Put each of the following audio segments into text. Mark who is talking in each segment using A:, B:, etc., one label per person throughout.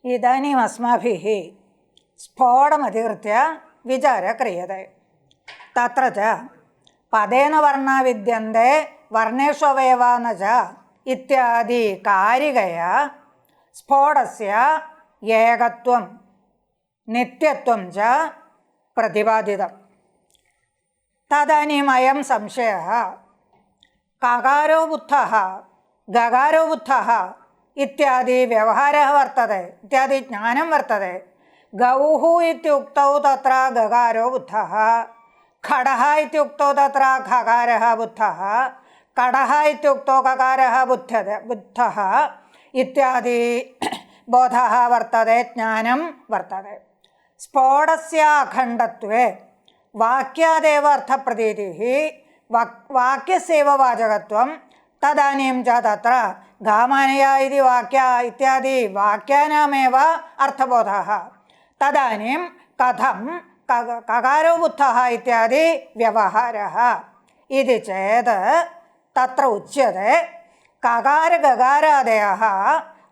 A: इदानीम् अस्माभिः स्फोटमधिकृत्य विचारः क्रियते। तत्र च पदेन वर्णा विद्यन्ते वर्णेषु अवयवा न च इत्यादि कारिकया स्फोटस्य एकत्वं नित्यत्वं च प्रतिपादितम्। तदानीम् अयं संशयः ककारो बुद्धः गकारो बुद्धः इत्यादि व्यवहारः वर्तते, इत्यादि ज्ञानं वर्तते। गौः इत्युक्तौ तत्र गकारो बुद्धः, खडः इत्युक्तौ तत्र खकारः बुद्धः, कटः इत्युक्तौ ककारः बुद्धः इत्यादि बोधः वर्तते, ज्ञानं वर्तते। स्फोटस्य अखण्डत्वे वाक्यादेव अर्थप्रतीतिः वाक्यस्यैव वाचकत्वं। तदानीं च तत्र गामानया इति वाक्या इत्यादि वाक्यानामेव अर्थबोधः। तदानीं कथं ककारो बुद्धः इत्यादि व्यवहारः इति चेत् तत्र उच्यते ककार गकारादयः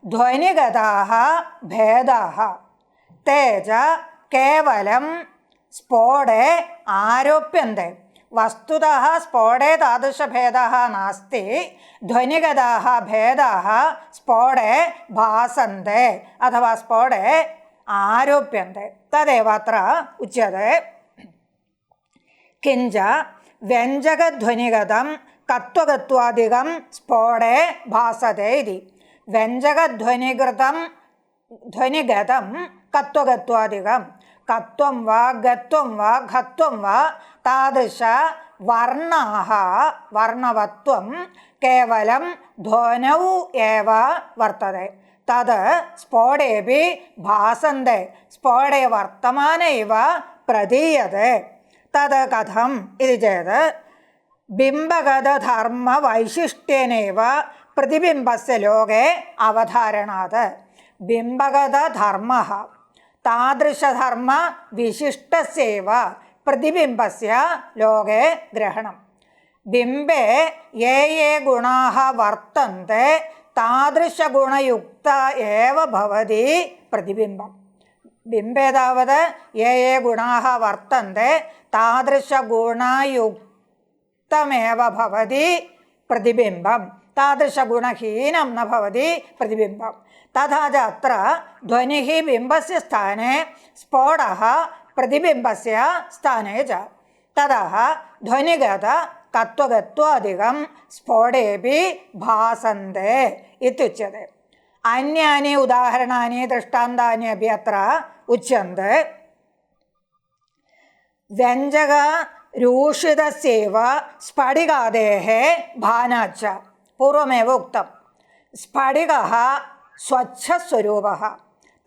A: ध्वनिगताः भेदाः ते च केवलं स्फोटे आरोप्यन्ते। वस्तुतः स्फोटे तादृशभेदः नास्ति, ध्वनिगताः भेदाः स्फोटे भासन्ते अथवा स्फोटे आरोप्यन्ते। तदेव अत्र उच्यते। किञ्च व्यञ्जकध्वनिगतं कत्वगत्वादिकं स्फोटे भासते इति। व्यञ्जकध्वनिगतं कत्वगत्वादिकं, कत्वं वा गत्वं वा घत्वं वा तादृश वर्णाः वर्णवत्वं केवलं ध्वनौ एव वर्तते। तद् स्फोटेऽपि भासन्ते, स्फोटे वर्तमान इव प्रतीयते। तद् कथम् इति चेत् बिम्बगतधर्मवैशिष्ट्येनैव प्रतिबिम्बस्य लोके अवधारणात्। बिम्बगतधर्मः तादृशधर्मविशिष्टस्यैव प्रतिबिम्बस्य लोके ग्रहणं। बिम्बे ये ये गुणाः वर्तन्ते तादृशगुणयुक्त एव भवति प्रतिबिम्बं। बिम्बे तावत् ये ये गुणाः वर्तन्ते तादृशगुणयुक्तमेव भवति प्रतिबिम्बं, तादृशगुणहीनं न भवति प्रतिबिम्बं। तथा च अत्र ध्वनिः बिम्बस्य स्थाने, स्फोटः प्रतिबिम्बस्य स्थाने च। ततः ध्वनिगत कत्वगत्वादिकं स्फोटेऽपि भासन्ते इत्युच्यते। अन्यानि उदाहरणानि दृष्टान्तानि अपि अत्र उच्यन्ते। व्यञ्जकरूषितस्यैव स्फटिकादेः भानाच्च पूर्वमेव उक्तं। स्फटिकः स्वच्छस्वरूपः,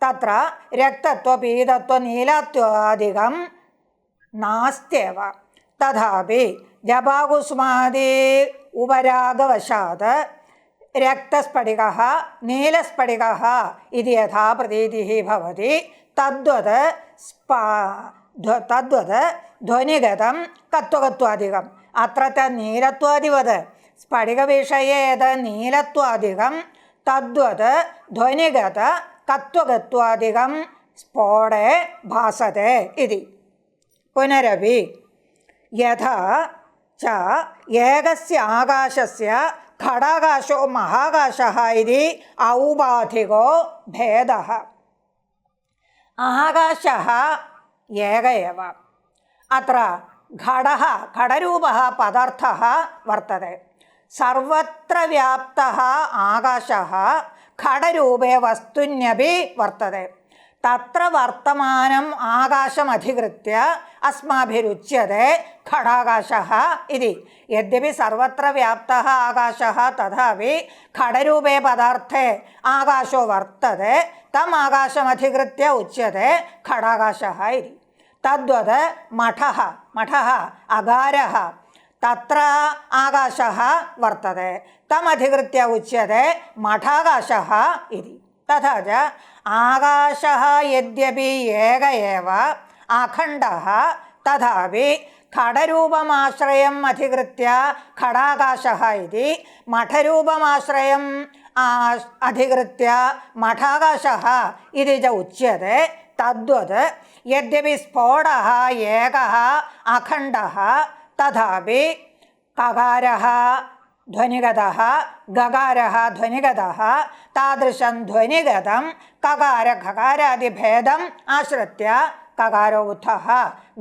A: तत्र रक्तत्व पीतत्व नीलत्वादिकं नास्त्येव। तथापि जपाकुसुमादि उपरागवशात् रक्तस्फटिकः नीलस्फटिकः इति यथा प्रतीतिः भवति तद्वत् ध्वनिगतं कत्वगत्वादिकम्। अत्र तद् नीलत्वादिवत् स्फटिकविषये यद् नीलत्वादिकं तद्वत् ध्वनिगत कत्वगत्वादिकं स्फोटे भासते इति। पुनरपि यथा च एकस्य आकाशस्य खडाकाशो महाकाशः इति औपाधिको भेदः। आकाशः एक एव, अत्र घटः घटरूपः पदार्थः वर्तते। सर्वत्र व्याप्तः आकाशः घटरूपे वस्तुन्यपि वर्तते। तत्र वर्तमानम् आकाशमधिकृत्य अस्माभिरुच्यते घटाकाशः इति। यद्यपि सर्वत्र व्याप्तः आकाशः तथापि घटरूपे पदार्थे आकाशो वर्तते, तम् आकाशमधिकृत्य उच्यते घटाकाशः इति। तद्वत् मठः अगारः, तत्र आकाशः वर्तते, तमधिकृत्य उच्यते मठाकाशः इति। तथा च आकाशः यद्यपि एक एव अखण्डः तथापि घटरूपमाश्रयम् अधिकृत्य घटाकाशः इति, मठरूपमाश्रयम् अधिकृत्य मठाकाशः इति च उच्यते। तद्वत् यद्यपि स्फोटः एकः अखण्डः तथापि ककारः ध्वनिगतः गकारः ध्वनिगतः तादृशं ध्वनिगतं ककार खकारादिभेदम् आश्रित्य ककारो उत्थः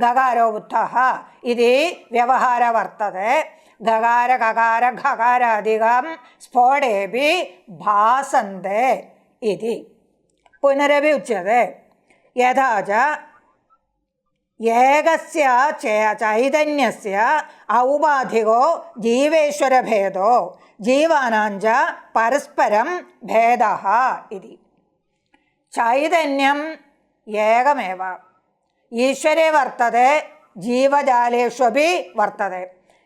A: गकारो उत्थः इति व्यवहारः वर्तते। गकार ककार खकारादिकं स्फोटेऽपि भासन्ते इति पुनरपि उच्यते। यथा च एकस्य चैतन्यस्य औपाधिको जीवेश्वरभेदो जीवानां च परस्परं भेदः इति। चैतन्यम् एकमेव ईश्वरे वर्तते, जीवजालेष्वपि वर्तते।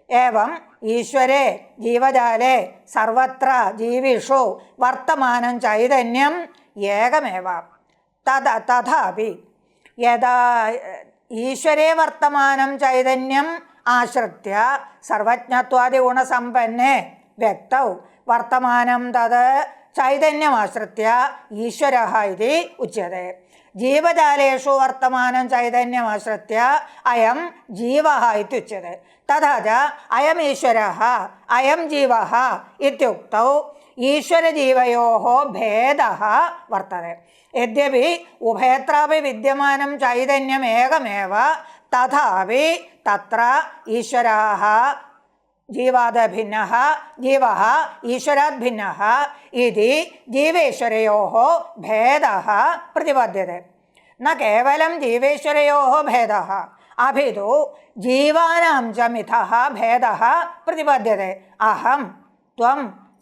A: एवं ईश्वरे जीवजाले सर्वत्र जीविषु वर्तमानं चैतन्यम् एकमेव। तथापि यदा ईश्वरे वर्तमानं चैतन्यम् आश्रित्य सर्वज्ञत्वादिगुणसम्पन्ने व्यक्तौ वर्तमानं तद् चैतन्यमाश्रित्य ईश्वरः इति उच्यते। जीवजालेषु वर्तमानं चैतन्यमाश्रित्य अयं जीवः इत्युच्यते। तथा च अयम् ईश्वरः अयं जीवः इत्युक्तौ ईश्वरजीवयोः भेदः वर्तते। यद्यपि उभयत्रापि विद्यमानं चैतन्यमेकमेव तथापि तत्र ईश्वरः जीवाद् भिन्नः जीवः ईश्वरात् भिन्नः इति जीवेश्वरयोः भेदः प्रतिपद्यते। न केवलं जीवेश्वरयोः भेदः अपितु जीवानां च मिथः भेदः प्रतिपद्यते। अहं त्वं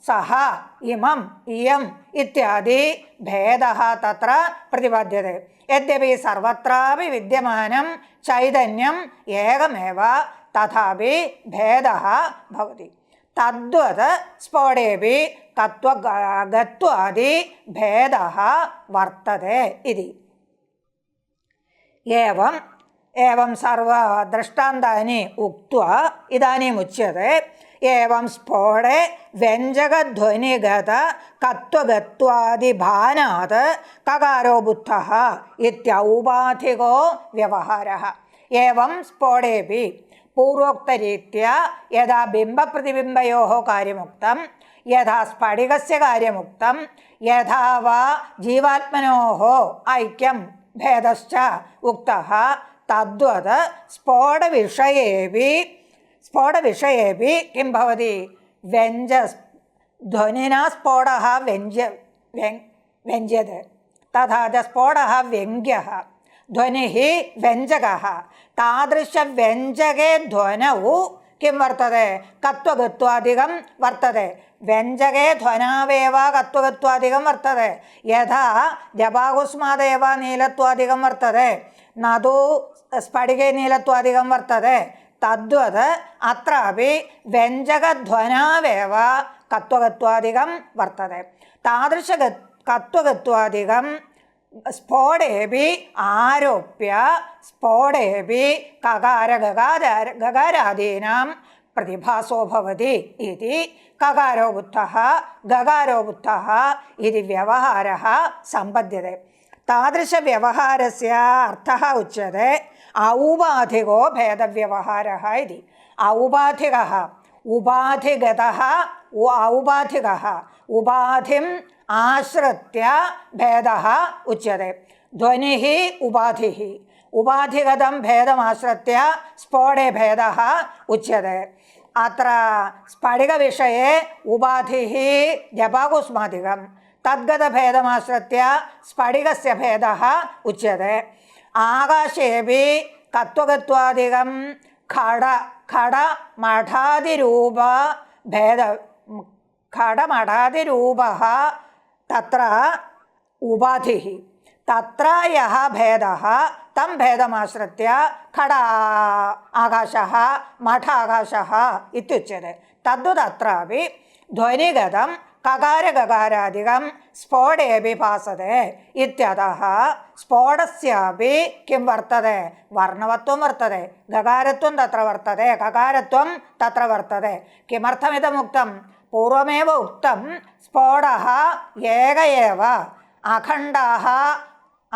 A: सः इमम् इयम् इत्यादि भेदः तत्र प्रतिपद्यते। यद्यपि सर्वत्रापि विद्यमानं चैतन्यम् एकमेव तथापि भेदः भवति। तद्वत् स्फोटेऽपि गत्वादि भेदः वर्तते इति। एवं सर्व दृष्टान्तानि उक्त्वा इदानीमुच्यते। एवं स्फोटे व्यञ्जकध्वनिगत कत्वगत्वादिभानात् ककारो बुद्धः इत्यौपाधिको व्यवहारः। एवं स्फोटेऽपि पूर्वोक्तरीत्या यदा बिम्बप्रतिबिम्बयोः कार्यमुक्तं, यथा स्फटिकस्य कार्यमुक्तं, यथा वा जीवात्मनोः ऐक्यं भेदश्च उक्तः, तद्वत् स्फोटविषयेऽपि किं भवति? ध्वनिना स्फोटः व्यञ्ज्यते। तथा च स्फोटः व्यङ्ग्यः, ध्वनिः व्यञ्जकः। तादृशव्यञ्जके ध्वनौ किं वर्तते? कत्वगत्वादिकं वर्तते। व्यञ्जके ध्वनावेव कत्वगत्वादिकं वर्तते। यथा जपाकुस्मादेव नीलत्वादिकं वर्तते, न तु स्फटिके नीलत्वादिकं वर्तते, तद्वत् अत्रापि व्यञ्जकध्वनावेव कत्वगत्वादिकं वर्तते। तादृशकत्वगत्वादिकं स्फोटेऽपि आरोप्य स्फोटेऽपि गकारादीनां प्रतिभासो भवति इति ककारो बुद्धः गकारो बुद्धः इति व्यवहारः सम्पद्यते। तादृशव्यवहारस्य अर्थः उच्यते औपाधिको भेदव्यवहारः इति। औपाधिकः उपाधिगतः औपाधिकः उपाधिम् आश्रित्य भेदः उच्यते। ध्वनिः उपाधिः उपाधिगतं भेदमाश्रित्य स्फोटे भेदः उच्यते। अत्र स्फटिकविषये उपाधिः जपाकुस्मादिकं तद्गतभेदमाश्रित्य स्फटिकस्य भेदः उच्यते। आकाशेऽपि कत्वगत्वादिकं खडमठादिरूपः तत्र उपाधिः। तत्र यः भेदः तं भेदमाश्रित्य खड आकाशः मठ आकाशः इत्युच्यते। तद्वदत्रापि ध्वनिगतं ककारगकारादिकं स्फोटेऽपि भासते इत्यतः स्फोटस्यापि किं वर्तते? वर्णवत्वं वर्तते, गकारत्वं तत्र वर्तते, ककारत्वं तत्र वर्तते। किमर्थमिदमुक्तं? पूर्वमेव उक्तं स्फोटः एक एव अखण्डः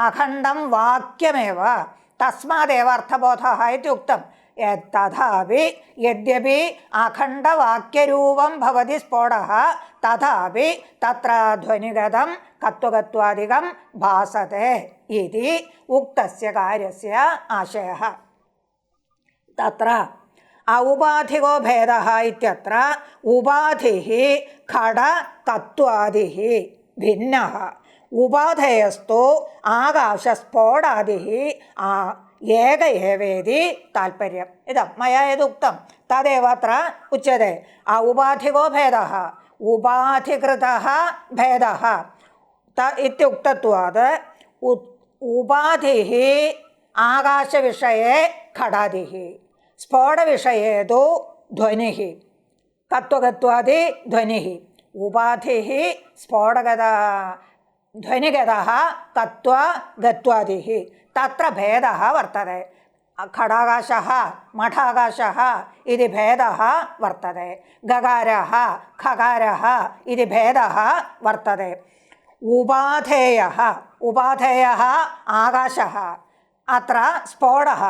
A: अखण्डं वाक्यमेव तस्मादेव अर्थबोधः इति उक्तं। तथापि यद्यपि अखण्डवाक्यरूपं भवति स्फोटः तथापि तत्र ध्वनिगतं कत्वगत्वादिकं भासते इति उक्तस्य कार्यस्य आशयः। तत्र औपाधिको भेदः इत्यत्र उपाधिः खडतत्त्वादिः भिन्नः उपाधेयस्तु आकाशस्फोटादिः एक एवेति तात्पर्यम्। इदं मया यदुक्तं तदेव अत्र उच्यते। औपाधिको भेदः उपाधिकृतः भेदः इत्युक्तत्वात् उपाधिः आकाशविषये खडादिः स्फोटविषये तु ध्वनिः कत्वगत्वादि ध्वनिः उपाधिः स्फोटगतः ध्वनिगतः कत्वगत्वादिः तत्र भेदः वर्तते। खडाकाशः मठाकाशः इति भेदः वर्तते। गकारः खकारः इति भेदः वर्तते। उपाधेयः उपाधेयः आकाशः अत्र स्फोटः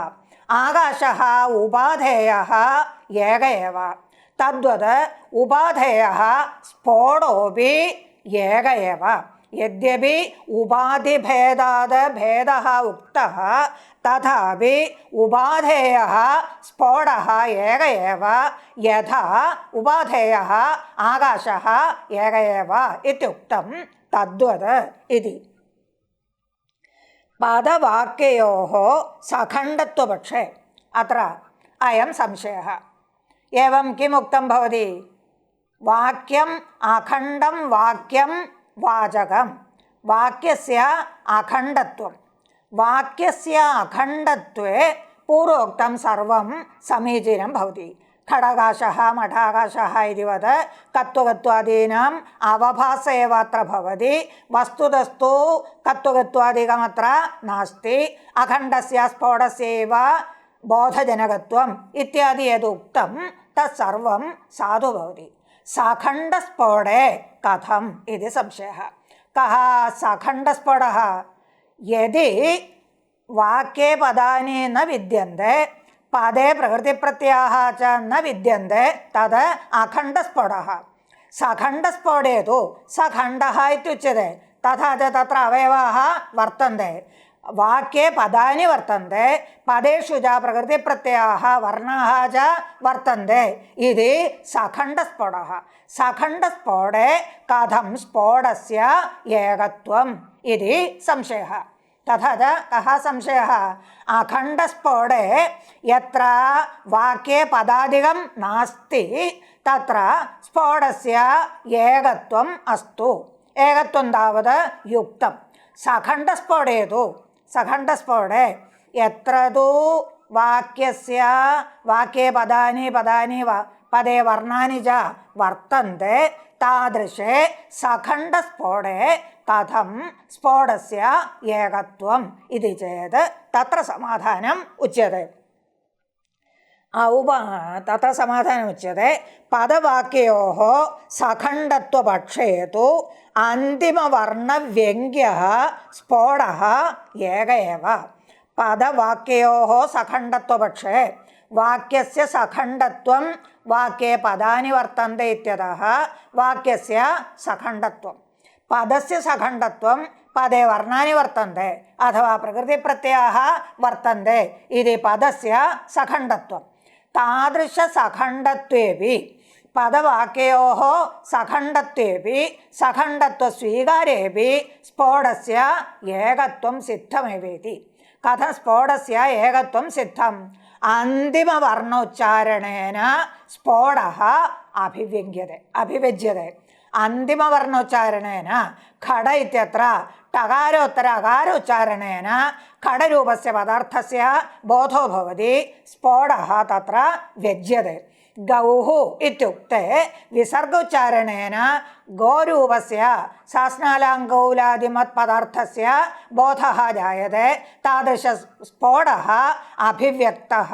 A: आकाशः उपाधेयः एक एव तद्वत् उपाधेयः स्फोटोऽपि एक एव। यद्यपि उपाधिभेदात् भेदः उक्तः तथापि उपाधेयः स्फोटः एक एव यथा उपाधेयः आकाशः एक एव इत्युक्तं तद्वत् इति। पदवाक्ययोः सखण्डत्वपक्षे अत्र अयं संशयः। एवं किमुक्तं भवति? वाक्यम् अखण्डं वाक्यं वाचकं वाक्यस्य अखण्डत्वं वाक्यस्य अखण्डत्वे पूर्वोक्तं सर्वं समीचीनं भवति। खडकाशः मठाकाशः इतिवत् कत्वगत्वादीनाम् अवभास एव अत्र भवति। वस्तुतस्तु कत्वगत्वादिकमत्र नास्ति। अखण्डस्य स्फोटस्यैव बोधजनकत्वम् इत्यादि यदुक्तं तत्सर्वं साधु भवति। सखण्डस्फोटे कथम् इति संशयः। कः सखण्डस्फोटः? यदि वाक्ये पदानि न विद्यन्ते पदे प्रकृतिप्रत्ययाः च न विद्यन्ते तद् अखण्डस्फोटः। सखण्डस्फोटे तु सखण्डः इत्युच्यते। तथा च तत्र अवयवाः वर्तन्ते। वाक्ये पदानि वर्तन्ते पदेषु च प्रकृतिप्रत्ययाः वर्णाः च वर्तन्ते इति सखण्डस्फोटः। सखण्डस्फोटे कथं स्फोटस्य एकत्वम् इति संशयः। तथा च कः संशयः? अखण्डस्फोटे यत्र वाक्ये पदादिकं नास्ति तत्र स्फोटस्य एकत्वम् अस्तु। एकत्वं तावत् युक्तं। सखण्डस्फोटे तु सखण्डस्फोटे यत्र तु वाक्यस्य वाक्ये पदानि पदे वर्णानि च वर्तन्ते तादृशे सखण्डस्फोटे कथं स्फोटस्य एकत्वम् इति चेत् तत्र समाधानम् उच्यते। तत्र समाधानम् उच्यते। पदवाक्ययोः सखण्डत्वपक्षे तु अन्तिमवर्णव्यङ्ग्यः स्फोटः एक एव। पदवाक्ययोः सखण्डत्वपक्षे वाक्यस्य सखण्डत्वं वाक्ये पदानि वर्तन्ते इत्यतः वाक्यस्य सखण्डत्वं पदस्य सखण्डत्वं पदे वर्णानि वर्तन्ते अथवा प्रकृतिप्रत्ययाः वर्तन्ते इति पदस्य सखण्डत्वं। तादृशसखण्डत्वेपि पदवाक्ययोः सखण्डत्वेपि सखण्डत्वस्वीकारेपि स्फोटस्य एकत्वं सिद्धमेवेति। कथं स्फोटस्य एकत्वं सिद्धम्? अन्तिमवर्णोच्चारणेन स्फोटः अभिव्यज्यते। अन्तिमवर्णोच्चारणेन खड इत्यत्र टकारोत्तर अकारोच्चारणेन खडरूपस्य पदार्थस्य बोधो भवति। स्फोटः तत्र व्यज्यते। गौः इत्युक्ते विसर्गोच्चारणेन गोरूपस्य शासनालाङ्गौलादिमत्पदार्थस्य बोधः जायते। तादृशस्फोटः अभिव्यक्तः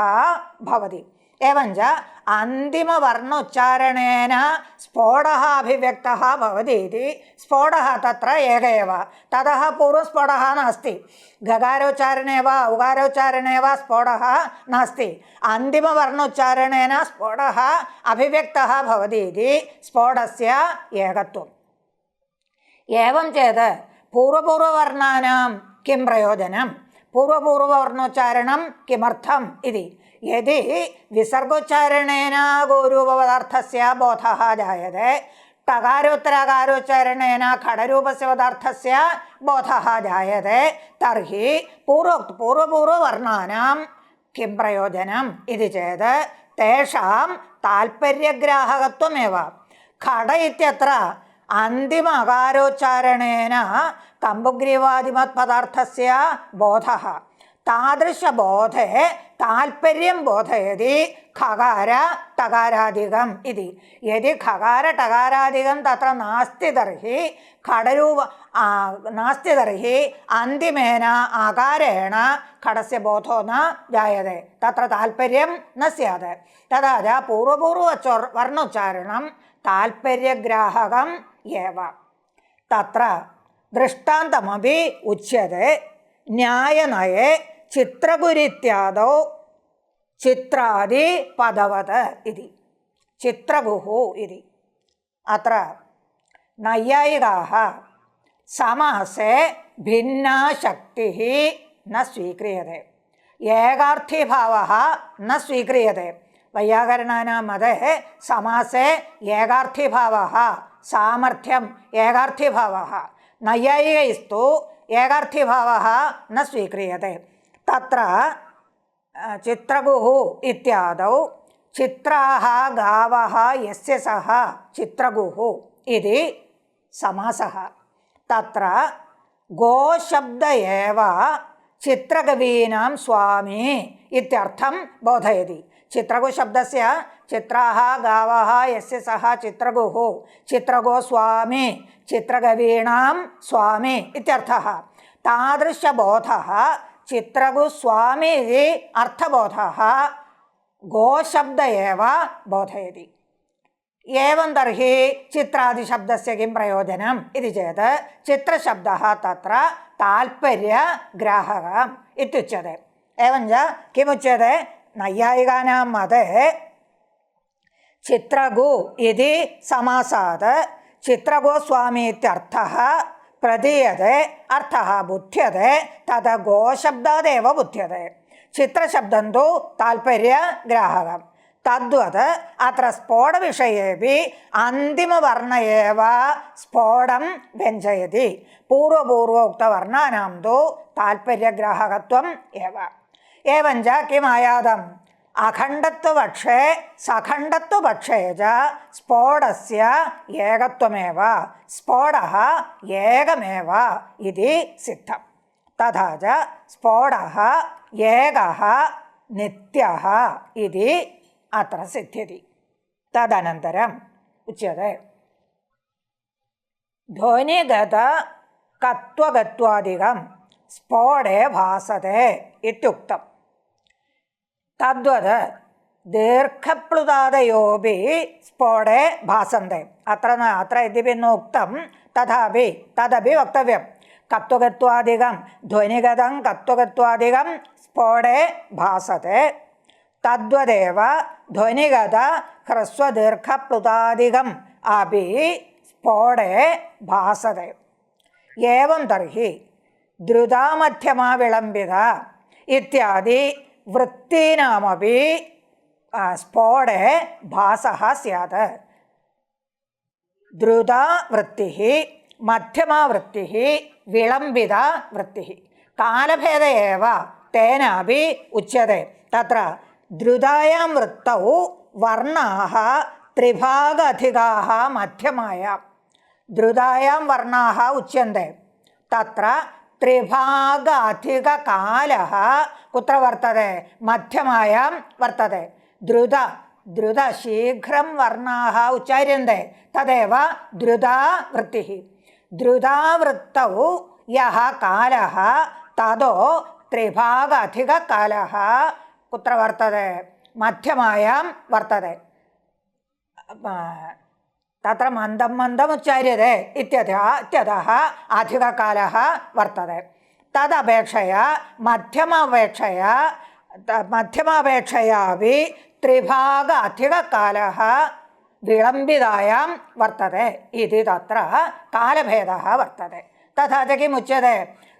A: भवति। एवञ्च अन्तिमवर्णोच्चारणेन स्फोटः अभिव्यक्तः भवति इति स्फोटः तत्र एक एव ततः पूर्वस्फोटः नास्ति गकारोच्चारणे वा उकारोच्चारणे वा स्फोटः नास्ति अन्तिमवर्णोच्चारणेन स्फोटः अभिव्यक्तः भवति इति स्फोटस्य एकत्वम् एवं चेत् पूर्वपूर्ववर्णानां किं प्रयोजनं पूर्वपूर्ववर्णोच्चारणं किमर्थम् इति यदि विसर्गोच्चारणेन गोरूपपदार्थस्य बोधः जायते टकारोत्तरकारोच्चारणेन खडरूपस्य पदार्थस्य बोधः जायते तर्हि पूर्वपूर्ववर्णानां किं प्रयोजनम् इति चेत् तेषां ताल्पर्यग्राहकत्वमेव खड इत्यत्र अन्तिम अकारोच्चारणेन कम्बुग्रीवादिमत्पदार्थस्य बोधः तादृशबोधे ताल्पर्यं बोधयति खकार टकारादिकम् इति यदि खकार टकारादिकं तत्र नास्ति तर्हि खडरूप नास्ति तर्हि अन्तिमेन आकारेण खडस्य बोधो न जायते तत्र ताल्पर्यं न स्यात् तदा च पूर्वपूर्ववर्णोच्चारणं ताल्पर्यग्राहकम् एव तत्र दृष्टान्तमपि उच्यते न्यायनये चित्रगुरित्यादौ चित्रादिपदवत् इति चित्रगुः इति अत्र नैयायिकाः समासे भिन्ना शक्तिः न स्वीक्रियते एकार्थीभावः न स्वीक्रियते वैयाकरणानां मते समासे एकार्थीभावः सामर्थ्यम् एकार्थीभावः नैयायिकैस्तु एकार्थीभावः न स्वीक्रियते तत्र चित्रगुः इत्यादौ चित्राः गावः यस्य सः चित्रगुः इति समासः तत्र गोशब्द एव चित्रकवीनां स्वामी इत्यर्थं बोधयति चित्रगुशब्दस्य चित्राः गावः यस्य सः चित्रगुः चित्रगो स्वामी चित्रकवीनां स्वामी इत्यर्थः तादृशबोधः चित्रगुस्वामी इति अर्थबोधः गोशब्द एव बोधयति एवं तर्हि चित्रादिशब्दस्य किं प्रयोजनम् इति चेत् चित्रशब्दः तत्र ताल्पर्यग्राहकम् इत्युच्यते एवञ्च किमुच्यते नैयायिकानां मते चित्रगु इति समासात् चित्रगोस्वामी इत्यर्थः प्रतीयते अर्थः बुध्यते तद् गोशब्दादेव बुध्यते चित्रशब्दं तु ताल्पर्यग्राहकं तद्वत् अत्र स्फोटविषयेपि अन्तिमवर्ण एव स्फोटं व्यञ्जयति पूर्वपूर्वोक्तवर्णानां तु ताल्पर्यग्राहकत्वम् एव एवञ्च किम् आयातम् अखण्डत्वपक्षे सखण्डत्वपक्षे च स्फोटस्य एकत्वमेव स्फोटः एकमेव इति सिद्धं तथा च स्फोटः एकः नित्यः इति अत्र सिद्ध्यति तदनन्तरम् उच्यते ध्वनिगतकत्वगत्वादिकं स्फोटे भासते इत्युक्तम् तद्वत् दीर्घप्लुतादयोपि स्फोटे भासन्ते अत्र यद्यपि नोक्तं तथापि तदपि वक्तव्यं कत्वगत्वादिकं ध्वनिगतं कत्वगत्वादिकं स्फोटे भासते तद्वदेव ध्वनिगत ह्रस्वदीर्घप्लुतादिकम् अपि स्फोटे भासते एवं तर्हि द्रुता मध्यमा विलम्बिता इत्यादि वृत्तीनामपि स्फोटे भासः स्यात् द्रुता वृत्तिः मध्यमा वृत्तिः विलम्बिता वृत्तिः कालभेद एव तेनापि उच्यते तत्र द्रुतायां वृत्तौ वर्णाः त्रिभागाधिकाः मध्यमायां द्रुतायां वर्णाः उच्यन्ते तत्र त्रिभागाधिककालः कुत्र वर्तते मध्यमायां वर्तते द्रुत शीघ्रं वर्णाः उच्चार्यन्ते तदेव द्रुता वृत्तिः द्रुतावृत्तौ यः कालः तदो त्रिभागाधिककालः कुत्र वर्तते मध्यमायां वर्तते तत्र मन्दं मन्दम् उच्चार्यते इत्यतः अधिककालः वर्तते तदपेक्षया मध्यमापेक्षयापि त्रिभाग अधिककालः विलम्बितायां वर्तते इति तत्र कालभेदः वर्तते तथा च किमुच्यते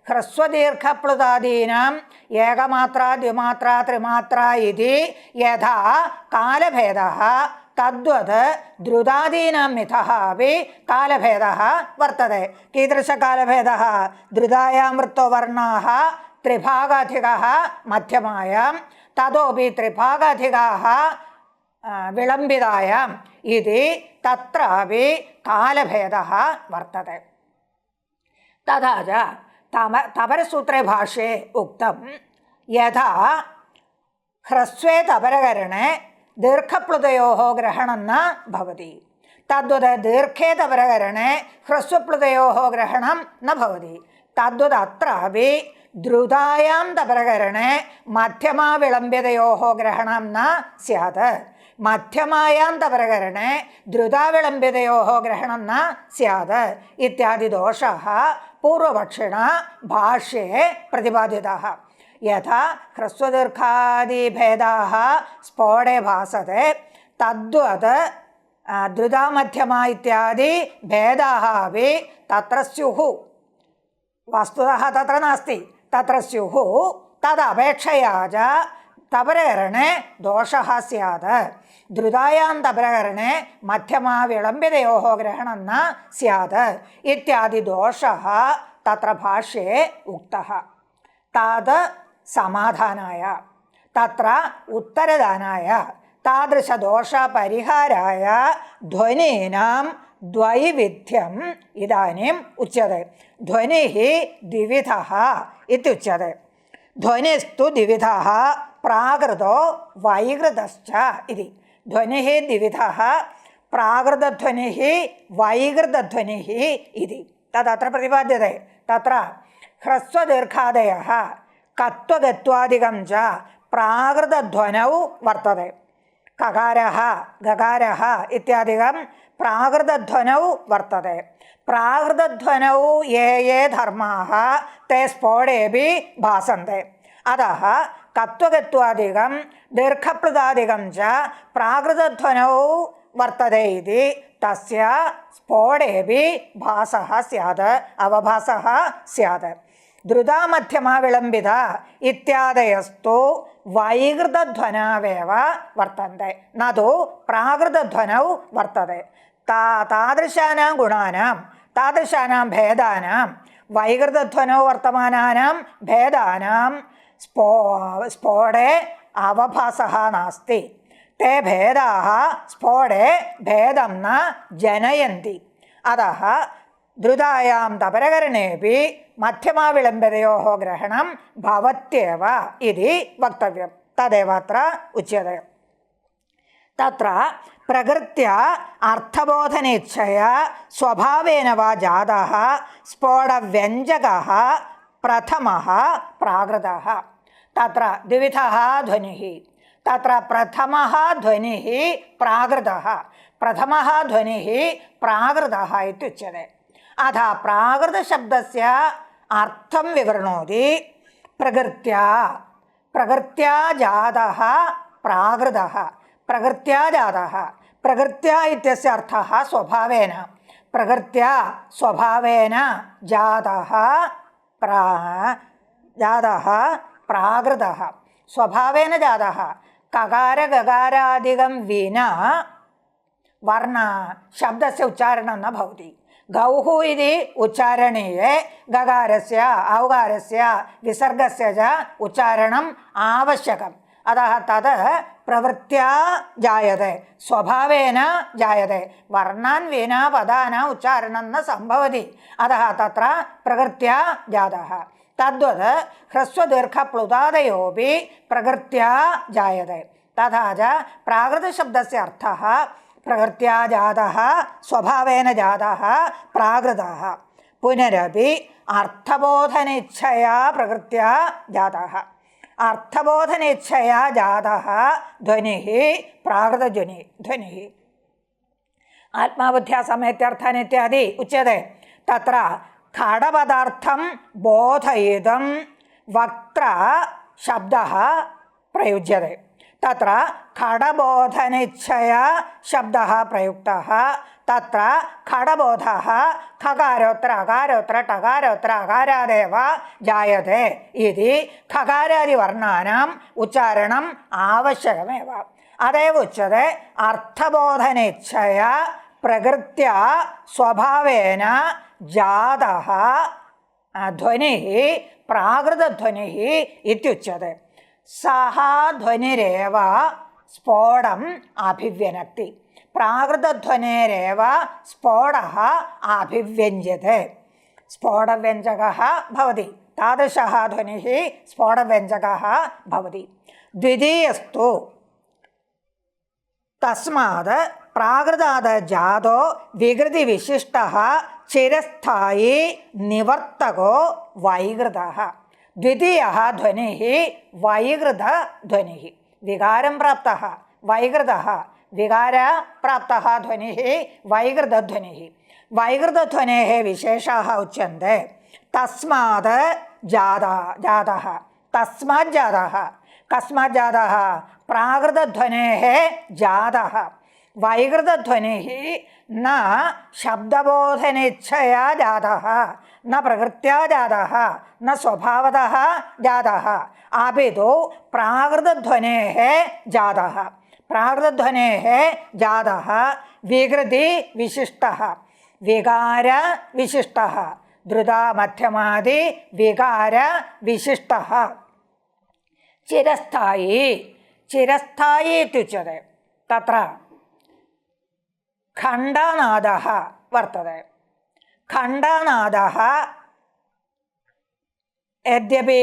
A: ह्रस्वदीर्घप्लुतादीनाम् एकमात्रा द्विमात्रा त्रिमात्रा इति यथा कालभेदः तद्वत् द्रुतादीनां मिथः अपि कालभेदः वर्तते कीदृशकालभेदः द्रुतायां वृत्तवर्णाः त्रिभागाधिकः मध्यमायां ततोपि त्रिभागाधिकाः विलम्बितायाम् इति तत्रापि कालभेदः वर्तते तथा च तपरसूत्रे भाष्ये उक्तं यथा ह्रस्वे तपरकरणे दीर्घप्लुतयोः ग्रहणं न भवति तद्वत् दीर्घे तपरकरणे ह्रस्वप्लुतयोः ग्रहणं न भवति तद्वत् अत्रापि द्रुतायां तपरकरणे मध्यमा विलम्बितयोः ग्रहणं न स्यात् मध्यमायां तपरकरणे द्रुताविलम्बितयोः ग्रहणं न स्यात् इत्यादि दोषः पूर्वपक्षिणा भाष्ये प्रतिपादितः यथा ह्रस्वदीर्घादिभेदाः स्फोटे भासते तद्वत् द्रुतामध्यमा इत्यादि भेदाः अपि तत्र स्युः वस्तुतः तत्र नास्ति तत्र स्युः तदपेक्षया च तपरकरणे दोषः स्यात् द्रुतायां तपरकरणे मध्यमा विलम्बितयोः ग्रहणं न स्यात् इत्यादि दोषः तत्र भाष्ये उक्तः तद् समाधानाय तत्र उत्तरदानाय तादृशदोषपरिहाराय ध्वनीनां द्वैविध्यम् इदानीम् उच्यते ध्वनिः द्विविधः इत्युच्यते ध्वनिस्तु द्विविधः प्राकृतो वैकृतश्च इति ध्वनिः द्विविधः प्राकृतध्वनिः वैकृतध्वनिः इति तदत्र प्रतिपाद्यते तत्र ह्रस्वदीर्घादयः कत्वगत्वादिकं च प्राकृतध्वनौ वर्तते ककारः गकारः इत्यादिकं प्राकृतध्वनौ वर्तते प्राकृतध्वनौ ये ये धर्माः ते स्फोटेऽपि भासन्ते अतः कत्वगत्वादिकं दीर्घप्लुतादिकं च प्राकृतध्वनौ वर्तते इति तस्य स्फोटेऽपि भासः स्यात् अवभासः स्यात् द्रुता मध्यमा विलम्बिता इत्यादयस्तु वैकृतध्वनावेव वर्तन्ते न तु प्राकृतध्वनौ वर्तते तादृशानां गुणानां तादृशानां भेदानां वैकृतध्वनौ वर्तमानानां भेदानां स्फोटे अवभासः नास्ति ते भेदाः स्फोटे भेदं न जनयन्ति अतः द्रुतायां तपरकरणेऽपि मध्यमा विलम्बितयोः ग्रहणं भवत्येव इति वक्तव्यं तदेव अत्र उच्यते तत्र प्रकृत्या अर्थबोधनेच्छया स्वभावेन वा जातः स्फोटव्यञ्जकः प्रथमः प्राकृतः तत्र द्विविधः ध्वनिः तत्र प्रथमः ध्वनिः प्राकृतः प्रथमः ध्वनिः प्राकृतः इत्युच्यते अतः प्राकृतशब्दस्य अर्थं विवृणोति प्रकृत्या जातः प्राकृतः प्रकृत्या जातः प्रकृत्या इत्यस्य अर्थः स्वभावेन प्रकृत्या स्वभावेन जातः प्राकृतः स्वभावेन जातः ककार गकारादिकं विना वर्ण शब्दस्य उच्चारणं न भवति गौः इति उच्चारणीये गकारस्य औकारस्य विसर्गस्य च उच्चारणम् आवश्यकम् अतः तद् प्रवृत्त्या जायते स्वभावेन जायते वर्णान् विना पदानाम् उच्चारणं न सम्भवति अतः तत्र प्रकृत्या जातः तद्वत् ह्रस्वदीर्घप्लुतादयोऽपि प्रकृत्या जायते तथा च प्राकृतशब्दस्य अर्थः प्रकृत्या जातः स्वभावेन जातः प्राकृतः पुनरपि अर्थबोधनेच्छया प्रकृत्या जातः अर्थबोधनेच्छया जातः ध्वनिः प्राकृतध्वनिः आत्माबुद्ध्यासमेत्यर्थान् इत्यादि उच्यते। तत्र खडपदार्थं बोधयितुं वक्त्र शब्दः प्रयुज्यते। तत्र खडबोधनेच्छया शब्दः प्रयुक्तः। तत्र खडबोधः खकारोत्र अकारोत्र टकारोत्र अकारादेव जायते इति खकारादिवर्णानाम् उच्चारणम् आवश्यकमेव। अतएव उच्यते अर्थबोधनेच्छया प्रकृत्या स्वभावेन जातः ध्वनिः प्राकृतध्वनिः इत्युच्यते। सः ध्वनिरेव स्फोटम् अभिव्यनक्ति। प्राकृतध्वनेरेव स्फोटः अभिव्यञ्जते। स्फोटव्यञ्जकः भवति, तादृशः ध्वनिः स्फोटव्यञ्जकः भवति। द्वितीयस्तु तस्मात् प्राकृतात् जातो विकृतिविशिष्टः चिरस्थायी निवर्तको वैकृतः। द्वितीयः ध्वनिः वैकृतध्वनिः, विकारं प्राप्तः वैकृतः, विकारप्राप्तः ध्वनिः वैकृतध्वनिः। वैकृतध्वनेः विशेषाः उच्यन्ते। तस्मात् जातः, तस्मात् जातः, कस्मात् जातः? प्राकृतध्वनेः जातः। वैकृतध्वनिः न शब्दबोधनेच्छया जातः, न प्रकृत्या जातः, न स्वभावतः जातः, अपि तु प्राकृतध्वनेः जातः। प्राकृतध्वनेः जातः विकृतिविशिष्टः, विकारविशिष्टः, द्रुता मध्यमादि विकारविशिष्टः, चिरस्थायी। चिरस्थायी इत्युच्यते। तत्र खण्डनादः वर्तते। खण्डनादः यद्यपि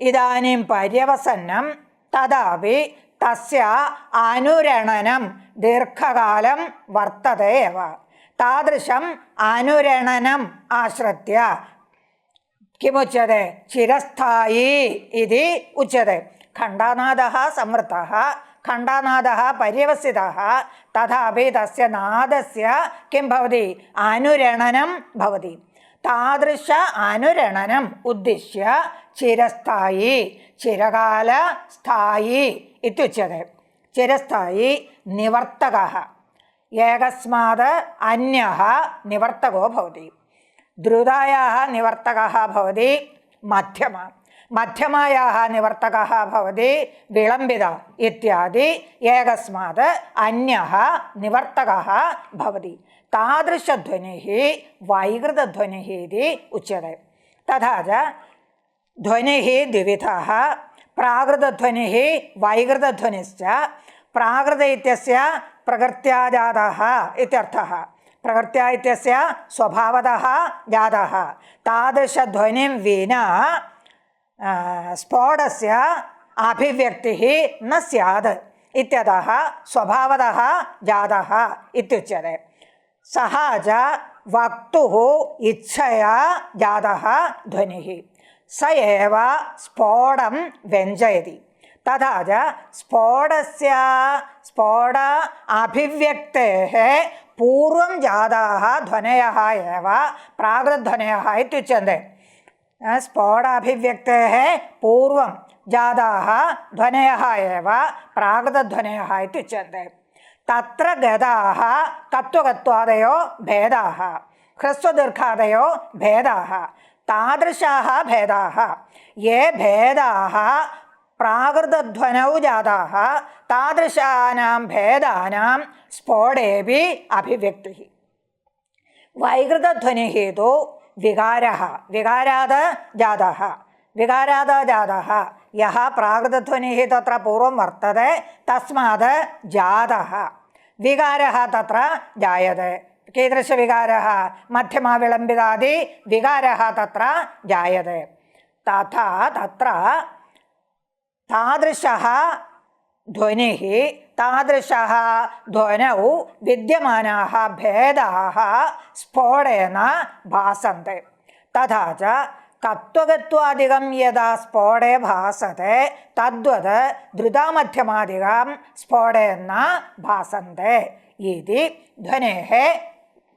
A: इदानीं पर्यवसन्नं तदापि तस्य अनुरणनं दीर्घकालं वर्तते एव। तादृशम् अनुरणनम् आश्रित्य किमुच्यते? चिरस्थायी इति उच्यते। खण्डनादः संवृतः, खण्डनादः पर्यवसितः, तथापि तस्य नादस्य किं भवति? अनुरणनं भवति। तादृश अनुरणनम् उद्दिश्य चिरस्थायी, चिरकालस्थायी इत्युच्यते। चिरस्थायी निवर्तकः, एकस्मात् अन्यः निवर्तको भवति। द्रुतायाः निवर्तकः भवति मध्यमा, मध्यमायाः निवर्तकः भवति विलम्बिता इत्यादि एकस्मात् अन्यः निवर्तकः भवति। तादृशध्वनिः वैकृतध्वनिः इति उच्यते। तथा च ध्वनिः द्विविधः, प्राकृतध्वनिः वैकृतध्वनिश्च। प्राकृत इत्यस्य प्रकृत्या जातः इत्यर्थः, प्रकृत्या इत्यस्य स्वभावतः जातः। तादृशध्वनिं विना स्फोटस्य अभिव्यक्तिः न स्यात् इत्यतः स्वभावतः जातः इत्युच्यते। सः च वक्तुः इच्छया जातः ध्वनिः, स एव स्फोटं व्यञ्जयति। तथा च स्फोटस्य स्फोट अभिव्यक्तेः पूर्वं जाताः ध्वनयः एव प्राकृतध्वनयः इत्युच्यन्ते। स्फोटाभिव्यक्तेः पूर्वं जाताः ध्वनयः एव प्राकृतध्वनयः इत्युच्यन्ते। तत्र गताः कत्वकत्वादयो भेदाः, ह्रस्वदीर्घादयो भेदाः, तादृशाः भेदाः। ये भेदाः प्राकृतध्वनौ जाताः, तादृशानां भेदानां स्फोटेऽपि अभिव्यक्तिः। वैकृतध्वनिः तु विकारः, विकारात् जातः, विकारात् जातः। यः प्राकृतध्वनिः तत्र पूर्वं वर्तते तस्मात् जातः विकारः तत्र जायते। कीदृशविकारः? मध्यमविलम्बितादि विकारः तत्र जायते। तथा तत्र तादृशः ध्वनिः, तादृशः ध्वनौ विद्यमानाः भेदाः स्फोटेन भासन्ते। तथा च കത്വകത്വാദികം യഥാ സ്ഫോടേ ഭാസത്തെ തദ്വത് ധൃതാമധ്യമാദികം സ്ഫോടേന്ന ഭാസന്തെ ഇതി ധ്വനേഃ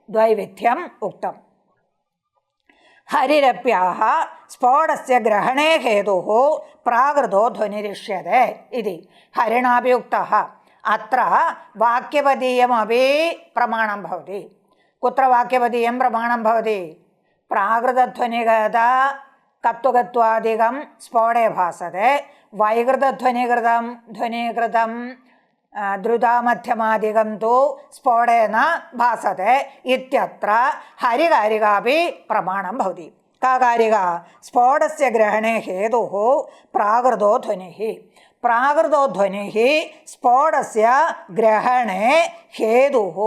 A: ദ്വൈവിധ്യം ഉക്തം. ഹരിരപ്യാഹ സ്ഫോടസ്യ ഗ്രഹണേ ഹേതുഃ പ്രാകൃതോ ധ്വനിരിഷ്യത്തെ ഇതി ഹരിണാപി ഉക്തഃ. അത്ര വാക്യപദീയമപി പ്രമാണം ഭവതി. കുത്ര വാക്യപദീയം പ്രമാണം ഭവതി? പ്രാകൃതധ്വനിഗത കത്വകത്വാദികം സ്ഫോടേ ഭാസത്തെ വൈകൃതധ്വനികൃതം ധ്വനികൃതം ദ്രുതാമധ്യമാദികം തു സ്ഫോടേന ഭാസത്തെ ഇത്യത്ര ഹരികാരികാപി പ്രമാണം ഭവതി. കാ കാരിക? സ്ഫോടസ്യ ഗ്രഹണേ ഹേതുഃ പ്രാകൃതോ ധ്വനിഃ. പ്രാകൃതോ ധ്വനിഃ സ്ഫോടസ്യ ഗ്രഹണേ ഹേതുഃ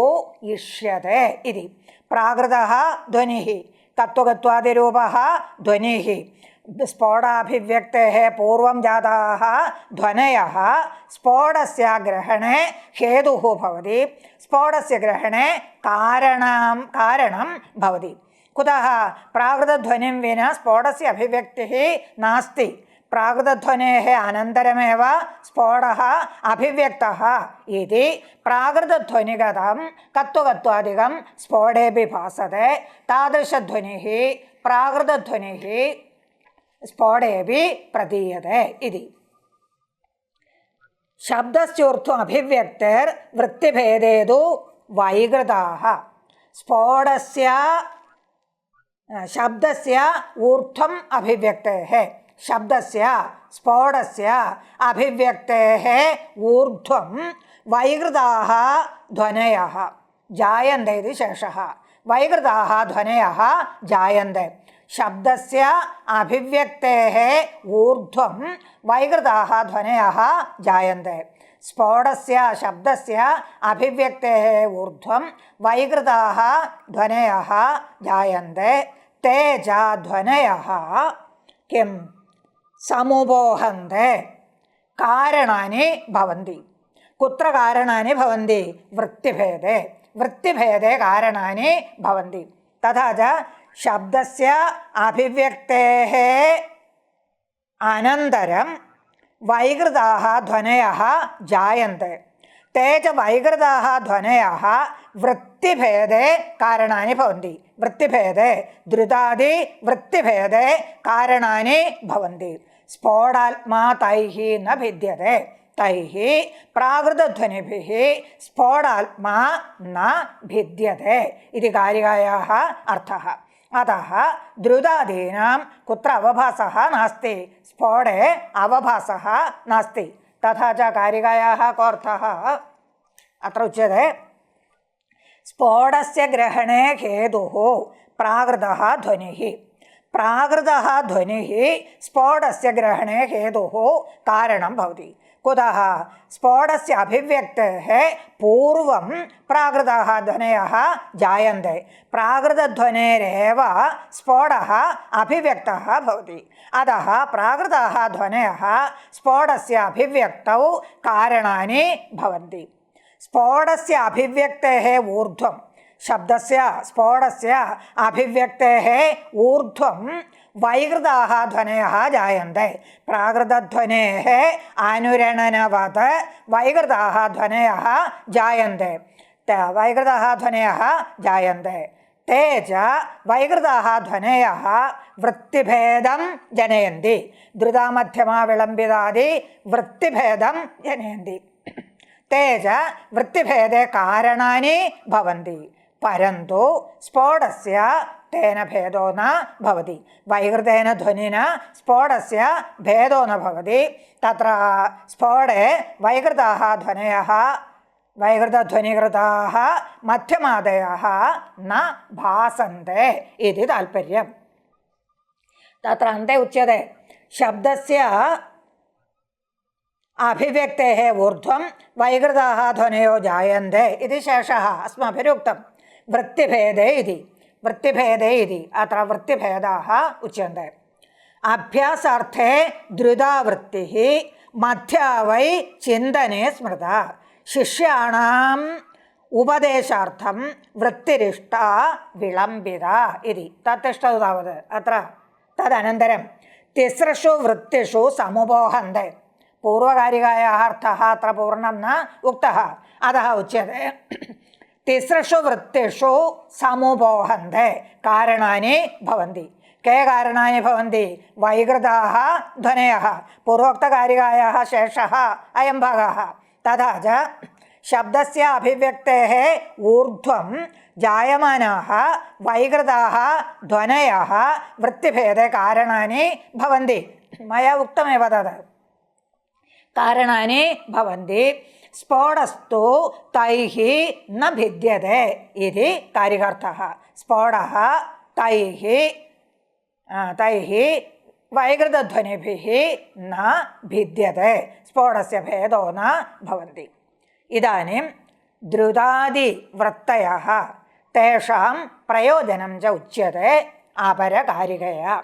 A: ഇഷ്യത്തെ ഇതി. പ്രാകൃതഃ ധ്വനിഃ തത്വകത്വാദിരൂപः ധ്വനിഃ. സ്ഫോടാഭിവ്യക്തേः പൂർവം ജാതാः ധ്വനയः സ്ഫോടസ്യ ഗ്രഹണേ ഹേതുഃ ഭവതി. സ്ഫോടസ്യ ഗ്രഹണേ കാരണം ഭവതി. കുതः? പ്രാകൃതധ്വനിം വിനാ സ്ഫോടസ്യ അഭിവ്യക്തിः നാസ്തി. പ്രാകൃതധ്വനേः അനന്തരമേവ സ്ഫോടः അഭിവ്യക്തः ഇതി പ്രാകൃതധ്വനിഗതം കത്വകത്വാദികം സ്ഫോടേപി ഭാസത്തെ താദൃശധ്വനിः പ്രാകൃതധ്വനിः സ്ഫോടേപി പ്രതീയത്തെ ഇതി. ശബ്ദസ്യൂർധ്വം അഭിവ്യക്തിർ വൃത്തിഭേദേതു വൈകൃതാഃ. സ്ഫോടസ്യ ശബ്ദസ്യ ഊർധ്വം അഭിവ്യക്തേഃ ശബ്ദസ്യ സ്ഫോടസ്യ അഭിവ്യക്തേഃ ഊർധ്വം വൈകൃതാഃ ധ്വനയഃ ജായന്തെ ഇതി ശേഷഃ. വൈകൃതാഃ ധ്വനയഃ ജായന്തെ. ശബ്ദസ്യ അഭിവ്യക്തേഃ ഊർധ്വം വൈകൃതാഃ ധ്വനയഃ ജായന്തെ. സ്ഫോടസ്യ ശബ്ദസ്യ അഭിവ്യക്തേഃ ഊർധ്വം വൈകൃതാഃ ധ്വനയഃ ജായന്തെ. തേ ച ധ്വനയഃ കിം സമുപോഹന്തെ കാരണാനി ഭവന്തി. കുത്ര കാരണാനി ഭവന്തി? വൃത്തിഭേദേ. വൃത്തിഭേദേ കാരണാനി ഭവന്തി. തഥാ ച ശബ്ദസ്യ അഭിവ്യക്തേഃ അനന്തരം വൈകൃതാഃ ധ്വനയഃ ജായന്തെ. തേ ച വൈകൃതാഃ ധ്വനയഃ വൃത്തിഭേദേ കാരണാനി ഭവന്തി. വൃത്തിഭേദേ ധൃതാദി വൃത്തിഭേദേ കാരണാനി ഭവന്തി. സ്ഫോടാത്മാ തൈഃ ന ഭിദ്യത്തെ. തൈഃ പ്രാകൃതധ്വനിഭിः സ്ഫോടാത്മാ ന ഭിദ്യത്തെ ഇതി കാരികായാः അർത്ഥः. अतः ദ്രുതാദീനാം കുത്ര അവഭാസः നാസ്തി. സ്ഫോടേ അവഭാസः നാസ്തി. തഥാ ച കാരികായാः കോऽर्थः അത്ര ഉച്യത്തെ. സ്ഫോടസ്യ ഗ്രഹണേ ഹേതുഃ പ്രാകൃതः ധ്വനിഃ. പ്രാകൃതः ധ്വനിഃ സ്ഫോടസ്യ ഗ്രഹണേ ഹേതുഃ കാരണം ഭവതി. കുതः? സ്ഫോടസ്യ അഭിവ്യക്തേഃ പൂർവം പ്രാകൃതാഃ ധ്വനയഃ ജായന്തെ. പ്രാകൃതധ്വനേരേവ സ്ഫോടः അഭിവ്യക്തः ഭവതി. അतः പ്രാകൃതാः ധ്വനയः സ്ഫോടസ്യ അഭിവ്യക്തൗ കാരണാനി ഭവന്തി. സ്ഫോടസ്യ അഭിവ്യക്തേഃ ഊർധ്വം ശബ്ദസ്യ സ്ഫോടസ്യ അഭിവ്യക്തേഃ ഊർധ്വം വൈകൃതാഃ ധ്വനയഃ ജായന്തെ. പ്രാകൃതധ്വനേഃ അനുരണനവത് വൈകൃതാഃ ധ്വനയഃ ജായന്തെ. വൈകൃതാഃ ധ്വനയഃ ജായന്തെ. തേ ച വൈകൃതാഃ ധ്വനയഃ വൃത്തിഭേദം ജനയന്തി. ദ്രുതാമധ്യമാ വിളംബിതാദി വൃത്തിഭേദം ജനയന്തി. തേ ച വൃത്തിഭേദേ കാരണാനി ഭവന്തി. പരന്തു സ്ഫോടസ്യ തേന ഭേദോ ന ഭവതി. വൈകൃതേന ധ്വനിന സ്ഫോടസ്യ ഭേദോ ന ഭവതി. തത്ര സ്ഫോടേ വൈകൃതാഃ ധ്വനയഃ വൈകൃതധ്വനികൃതാഃ മധ്യമാദയഃ ന ഭാസന്തെ ഇതി താൽപര്യം. തത്ര അന്തെ ഉച്യത്തെ ശബ്ദസ്യ അഭിവ്യക്തേഃ ഊർധ്വം വൈകൃതാഃ ധ്വനയോ ജായന്തെ ഇതി ശേഷഃ അസ്മാഭിരുക്തം. വൃത്തിഭേദേ ഇതി. വൃത്തിഭേദേ ഇതി അത്ര വൃത്തിഭേദാഃ ഉച്യന്തെ. അഭ്യാസാർത്ഥേ ദ്രുതാവൃത്തിഃ മധ്യാ വൈ ചിന്തനെ സ്മൃത. ശിഷ്യാണാം ഉപദേശാർത്ഥം വൃത്തിരിഷ്ട വിളംബിത ഇതി. തത്തിഷ്ടതു താവത്. അത്ര തദനന്തരം തിസ്രഷു വൃത്തിഷു സമുപോഹന്തെ. പൂർവകാരികായാः अर्थः अत्र पूर्णं न उक्तः, अतः उच्यते तिस्रषु वृत्तिषु समुपोहन्ते कारणानि भवन्ति. के कारणानि भवन्ति? वैकृताः ध्वनयः. पूर्वोक्तकारिकायाः शेषः अयं भागः. तथा च शब्दस्य अभिव्यक्तेः ऊर्ध्वं जायमानाः वैकृताः ध्वनयः वृत्तिभेदे कारणानि भवन्ति. मया उक्तमेव तत्. कारणानि भवन्ति. स्फोटस्तु तैः न भिद्यते इति कारिकार्थः. स्फोटः तैः वैकृतध्वनिभिः न भिद्यते. स्फोटस्य भेदो न भवन्ति. इदानीं द्रुतादिवृत्तयः तेषां प्रयोजनं च उच्यते अपरकारिकया.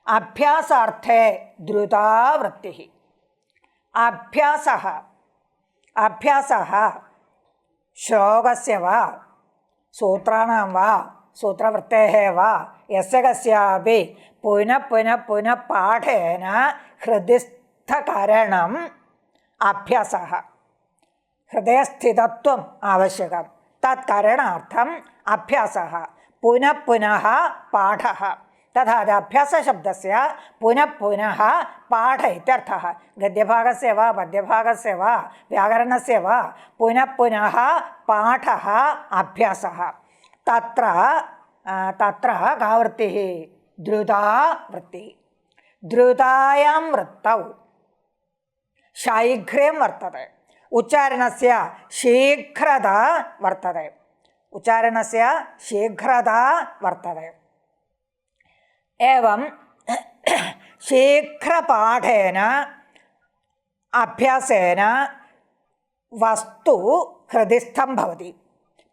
A: अभ्यासार्थे द्रुता वृत्तिः. अभ्यासः श्लोकस्य वा सूत्राणां वा सूत्रवृत्तेः वा यस्य कस्यापि पुनः पुनः पुनः पाठेन हृदिस्थकरणम् अभ्यासः. हृदयस्थितत्वम् आवश्यकं. तत्करणार्थम् अभ्यासः पुनः पुनः पाठः. तथा च अभ्यासशब्दस्य पुनः पुनः पाठ इत्यर्थः. गद्यभागस्य वा पद्यभागस्य वा व्याकरणस्य वा पुनः पुनः पाठः अभ्यासः. तत्र का वृत्तिः? द्रुता वृत्तिः. द्रुतायां वृत्तौ शैघ्र्यं वर्तते. उच्चारणस्य शीघ्रता वर्तते. एवं शीघ्रपाठेन अभ्यासेन वस्तु हृदिस्थं भवति.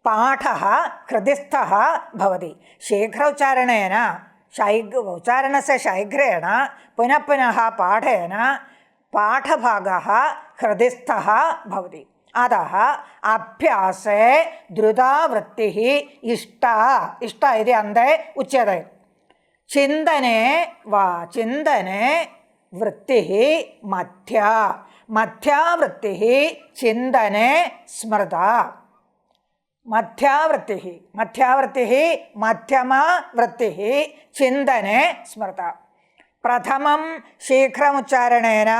A: पाठः हृदिस्थः भवति. शीघ्र उच्चारणेन उच्चारणस्य शैघ्रेण पुनः पुनः पाठेन पाठभागः हृदिस्थः भवति. अतः अभ्यासे द्रुता वृत्तिः इष्टा इति अन्ते उच्यते. चिन्तने वृत्तिः मध्या वृत्तिः चिन्तने स्मृता. मध्या वृत्तिः मध्यमा वृत्तिः चिन्तने स्मृता. प्रथमं शीघ्रमुच्चारणेन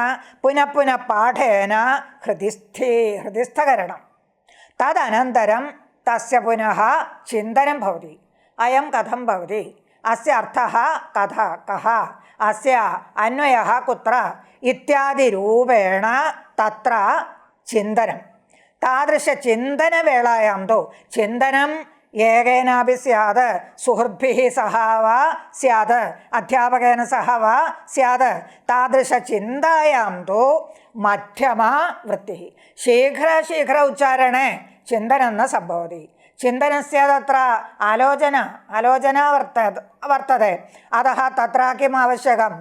A: पुनः पुनः पाठेन हृदिस्थकरणं. तदनन्तरं तस्य पुनः चिन्तनं भवति. अयं कथं भवति? अस्य अर्थः कः? अस्य अन्वयः कुत्र? इत्यादिरूपेण तत्र चिन्तनं. तादृशचिन्तनवेलायां तु चिन्तनं एकेनापि स्यात्, सुहृद्भिः सह वा स्यात्, अध्यापकेन सह वा स्यात्. तादृशचिन्तायां तु मध्यमा वृत्तिः. शीघ्र उच्चारणे चिन्तनं न सम्भवति. चिन्तनस्य तत्र आलोचना वर्तते. अतः तत्र किम् आवश्यकं?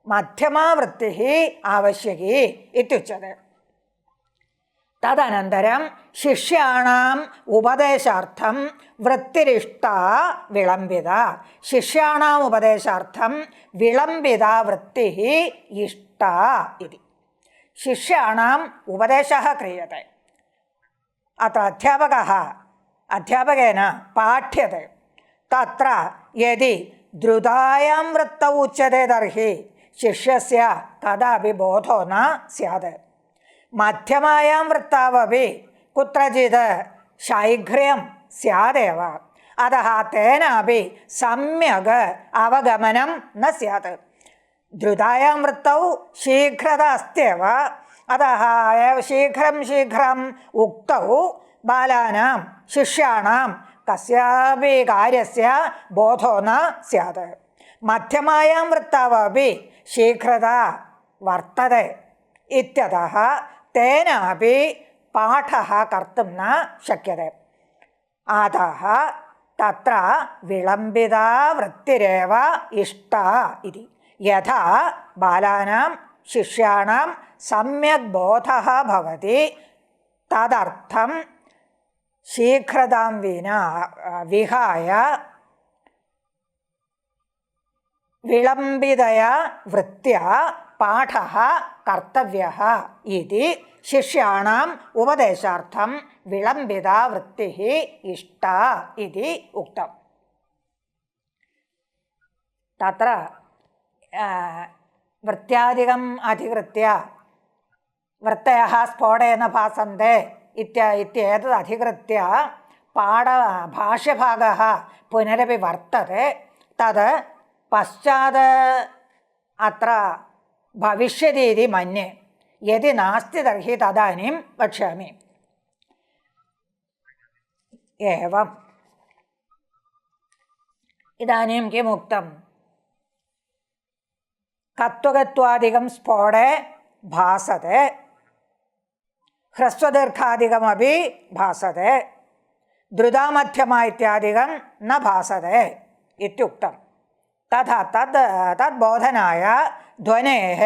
A: मध्यमा वृत्तिः आवश्यकी इत्युच्यते. तदनन्तरं शिष्याणाम् उपदेशार्थं वृत्तिरिष्टा विलम्बिता. शिष्याणाम् उपदेशार्थं विलम्बिता वृत्तिः इष्टा इति. शिष्याणाम् उपदेशः क्रियते. अत्र अध्यापकेन पाठ्यते. तत्र यदि द्रुतायां वृत्तौ उच्यते तर्हि शिष्यस्य कदापि बोधो न स्यात्. मध्यमायां वृत्तावपि कुत्रचित् शैघ्र्यं स्यादेव. अतः तेनापि सम्यक् अवगमनं न स्यात्. द्रुतायां वृत्तौ शीघ्रता अस्त्येव. अतः शीघ्रम् उक्तौ बालानां शिष्याणां कस्यापि कार्यस्य बोधो न स्यात्. मध्यमायां वृत्तावपि शीघ्रता वर्तते इत्यतः तेनापि पाठः कर्तुं न शक्यते. अतः तत्र विलम्बिता वृत्तिरेव इष्टा इति. यथा बालानां शिष्याणां सम्यक् बोधः भवति तदर्थं शीघ्रतां विहाय വിളംബിതയാ വൃത്യാ പാഠഃ കർത്തവ്യഃ ഇതി ശിഷ്യാണാം ഉപദേശാർത്ഥം വിളംബിതാ വൃത്തിഃ ഇഷ്ടാ ഇതി ഉക്തം. തത്ര വൃത്യാദികം അധികൃത്യ വൃത്തയഃ സ്ഫോടേന ഭാസന്തെ ഇത്യേതദ് അധികൃത്യ ഭാഷ്യഭാഗः പുനരപി വർത്തते. തത് പശ്ചാത് അത്ര ഭവിഷ്യതീതി മന്യേ. യദി നാസ്തി തർഹി തദാനീം വക്ഷ്യാമി. ഏവം ഇദാനീം കിം ഉക്തം? കത്വകത്വാദികം സ്ഫോടേ ഭാസത്തെ, ഹ്രസ്വദീർഘാദികമപി ഭാസത്തെ, ദ്രുതാമധ്യമ ഇത്യാദികം ന ഭാസത്തെ ഇത്യുക്തം. തഥാ തദ്ബോധനായ ധ്വനേഃ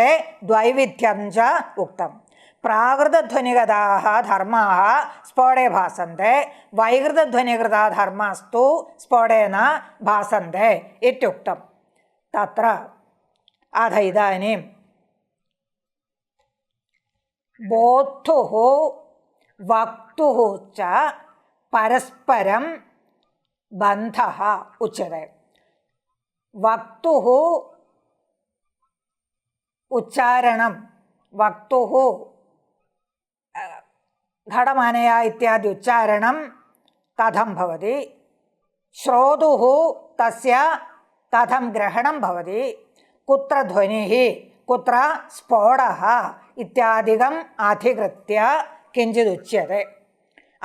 A: ദ്വൈവിധ്യം ച ഉക്തം. പ്രാകൃതധ്വനിഗതാഃ ധർമാഃ സ്ഫോടേ ഭാസന്തെ, വൈകൃതധ്വനികൃതാ ധർമാസ്തു സ്ഫോടേ ന ഭാസന്തെ ഇത്യുക്തം. തത്ര അഥ ഇദാനീം ബോദ്ധുഃ വക്തുഃ ച പരസ്പരം ബന്ധഃ ഉച്യത്തെ. വക്തുഃ ഉച്ചാരണം, വക്തുഃ ഘടമാനയ ഇത്യാദി ഉച്ചാരണം കഥം ഭവതി, ശ്രോതുഃ തസ്യ കഥം ഗ്രഹണം ഭവതി, കുത്ര ധ്വനിഃ കുത്ര സ്ഫോടഃ ഇത്യാദികം അധികൃത്യ കിഞ്ചിതുച്യത്തെ.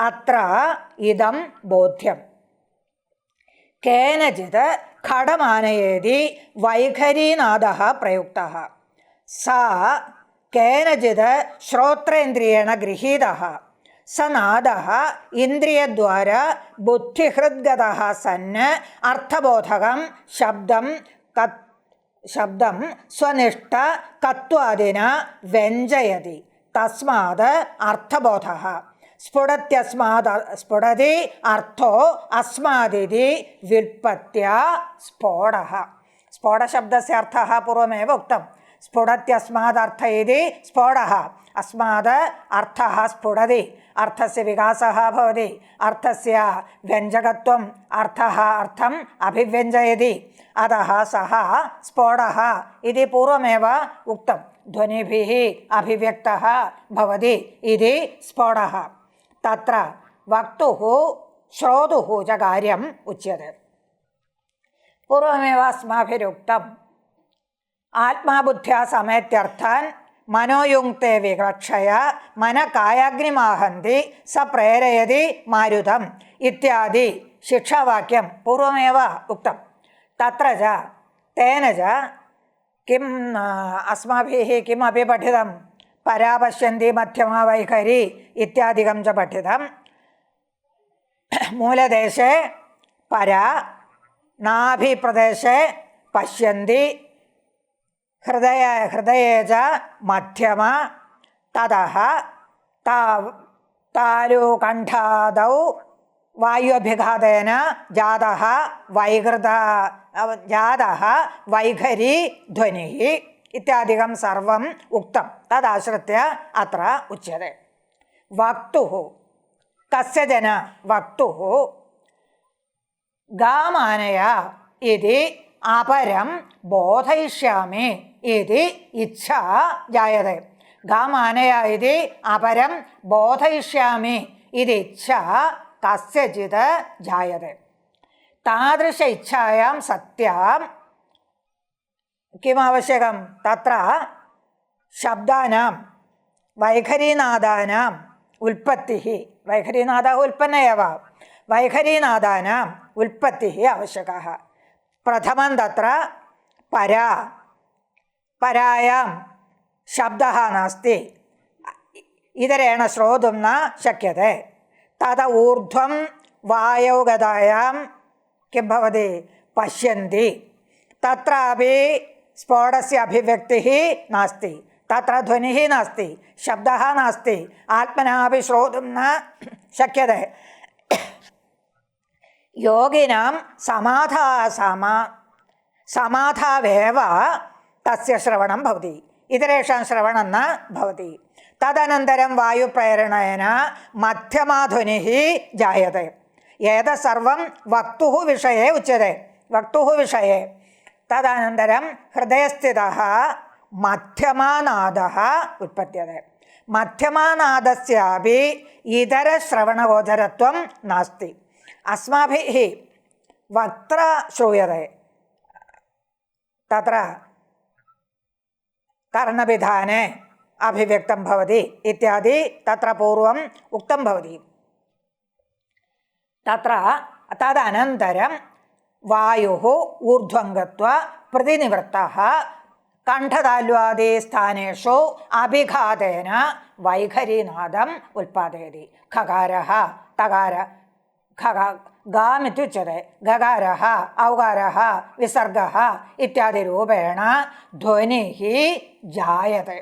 A: അത്ര ഇദം ബോധ്യം. കേനചിത് ഘടമാനയേതി വൈഖരീനാദഃ പ്രയുക്തഃ. സ കേനചിത് ശ്രോത്രേന്ദ്രിയേണ ഗൃഹീതഃ. സ നാദഃ ഇന്ദ്രിയദ്വാരാ ബുദ്ധിഹൃദ്ഗതഃ സन् അർത്ഥബോധകം ശബ്ദം സ്വനിഷ്ഠ കത്വാദിന വ്യഞ്ജയതി. തസ്മാത് അർത്ഥബോധഃ സ്ഫുടതി അർത്ഥോ അസ്മാദിതി വ്യുൽപത്യാ സ്ഫോടഃ. സ്ഫോടശബ്ദസ്യ അർത്ഥഃ പൂർവമേവ ഉക്തം. സ്ഫുടത്യസ്മാദർത്ഥ ഇതി സ്ഫോടഃ. അസ്മാത് അർത്ഥഃ സ്ഫുടതി, അർത്ഥസ്യ വികാസഃ ഭവതി, അർത്ഥസ്യ വ്യഞ്ജകത്വം, അർത്ഥഃ അർത്ഥം അഭിവ്യഞ്ജയതി. അതഃ സഃ സ്ഫോടഃ ഇതി പൂർവമേവ ഉക്തം. ധ്വനിഭിः അഭിവ്യക്തഃ ഭവതി ഇതി സ്ഫോടഃ. തത്ര വക്തുഃ ശ്രോതുഃ ച കാര്യം ഉച്യത്തെ. പൂർവമേവ അസ്മാഭിരുക്തം. ആത്മാബുദ്ധ്യാ സമേത്യർത്ഥാൻ മനോയുക്തേ വിവക്ഷയ മനകായാഗ്നിമാഹന്തി സ പ്രേരയതി മാരുതം ഇത്യാദി ശിക്ഷാവാക്യം പൂർവമേവ ഉക്തം. തത്ര ച തേന ച കിം അസ്മാഭിः കിമപി പഠിതം? പരാപശ്യന്തി മധ്യമാ വൈഖരി ഇത്യാദികം ച പഠിതം. മൂലദേശേ പരാ, നാഭിപ്രദേശേ പശ്യന്തി, ഹൃദയേ ച മധ്യമ, തതഃ താലുകണ്ഠാദൗ വായുഭിഘാതേന ജാതഃ വൈഖരി ധ്വനിഃ ഇത്യാദികം സർവം ഉക്തം. തദാശ്രിത്യ അത്ര ഉച്യത്തെ. വക്തുഃ കസ്യചന വക്തുഃ ഗാമാനയ ഇതി അപരം ബോധയിഷ്യാമി ഇതി ഇച്ഛാ ജായത്തെ. ഗാമാനയ ഇതി അപരം ബോധയിഷ്യാമി ഇതി ഇച്ഛാ കസ്യചിത് ജായത്തെ. താദൃശ ഇച്ഛായാം സത്യാം കിമാവശ്യകം? തത്ര ശബ്ദാനാം വൈഖരീനാദാനാം ഉൽപ്പത്തിഃ, വൈഖരീനാദः ഉൽപ്പന്ന एव, വൈഖരീനാദാനാം ഉൽപ്പത്തിഃ आवश्यकः. പ്രഥമം തത്ര പരായാം ശബ്ദः നാസ്തി, ഇതരേണ ശ്രോതും ന ശക്യത്തെ. തത ഊർധ്വം വായൗ ഗതായാം കിം ഭവതി? പശ്യന്തി. തत्रापि സ്ഫോടസ്യ അഭിവ്യക്തിः നാസ്തി, തത്ര ധ്വനിः നാസ്തി, ശബ്ദः നാസ്തി, ആത്മനാപി ശ്രോതും ന ശക്യത്തെ. യോഗിനാം समाधावेव तस्य श्रवणं भवति, इतरेषां श्रवणं न भवति। तदनन्तरं वायुप्रेरणेन मध्यमाध्वनिः जायते। एतत् सर्वं वक्तुः विषये उच्यते, वक्तुः विषये। तदनन्तरं हृदयस्थितः मध्यमानादः उत्पद्यते। मध्यमानादस्यापि इतरश्रवणगोचरत्वं नास्ति। अस्माभिः वक्त्र श्रूयते, तत्र कर्णविधाने अभिव्यक्तं भवति इत्यादि तत्र पूर्वम् उक्तं भवति। तत्र तदनन्तरं वायुः ऊर्ध्वं गत्वा प्रतिनिवृत्तः कण्ठतालुवादिस्थानेषु अभिघातेन वैखरीनादम् उत्पादयति। खकारः तकार गामित्युच्यते, गकारः औकारः विसर्गः इत्यादिरूपेण ध्वनिः जायते।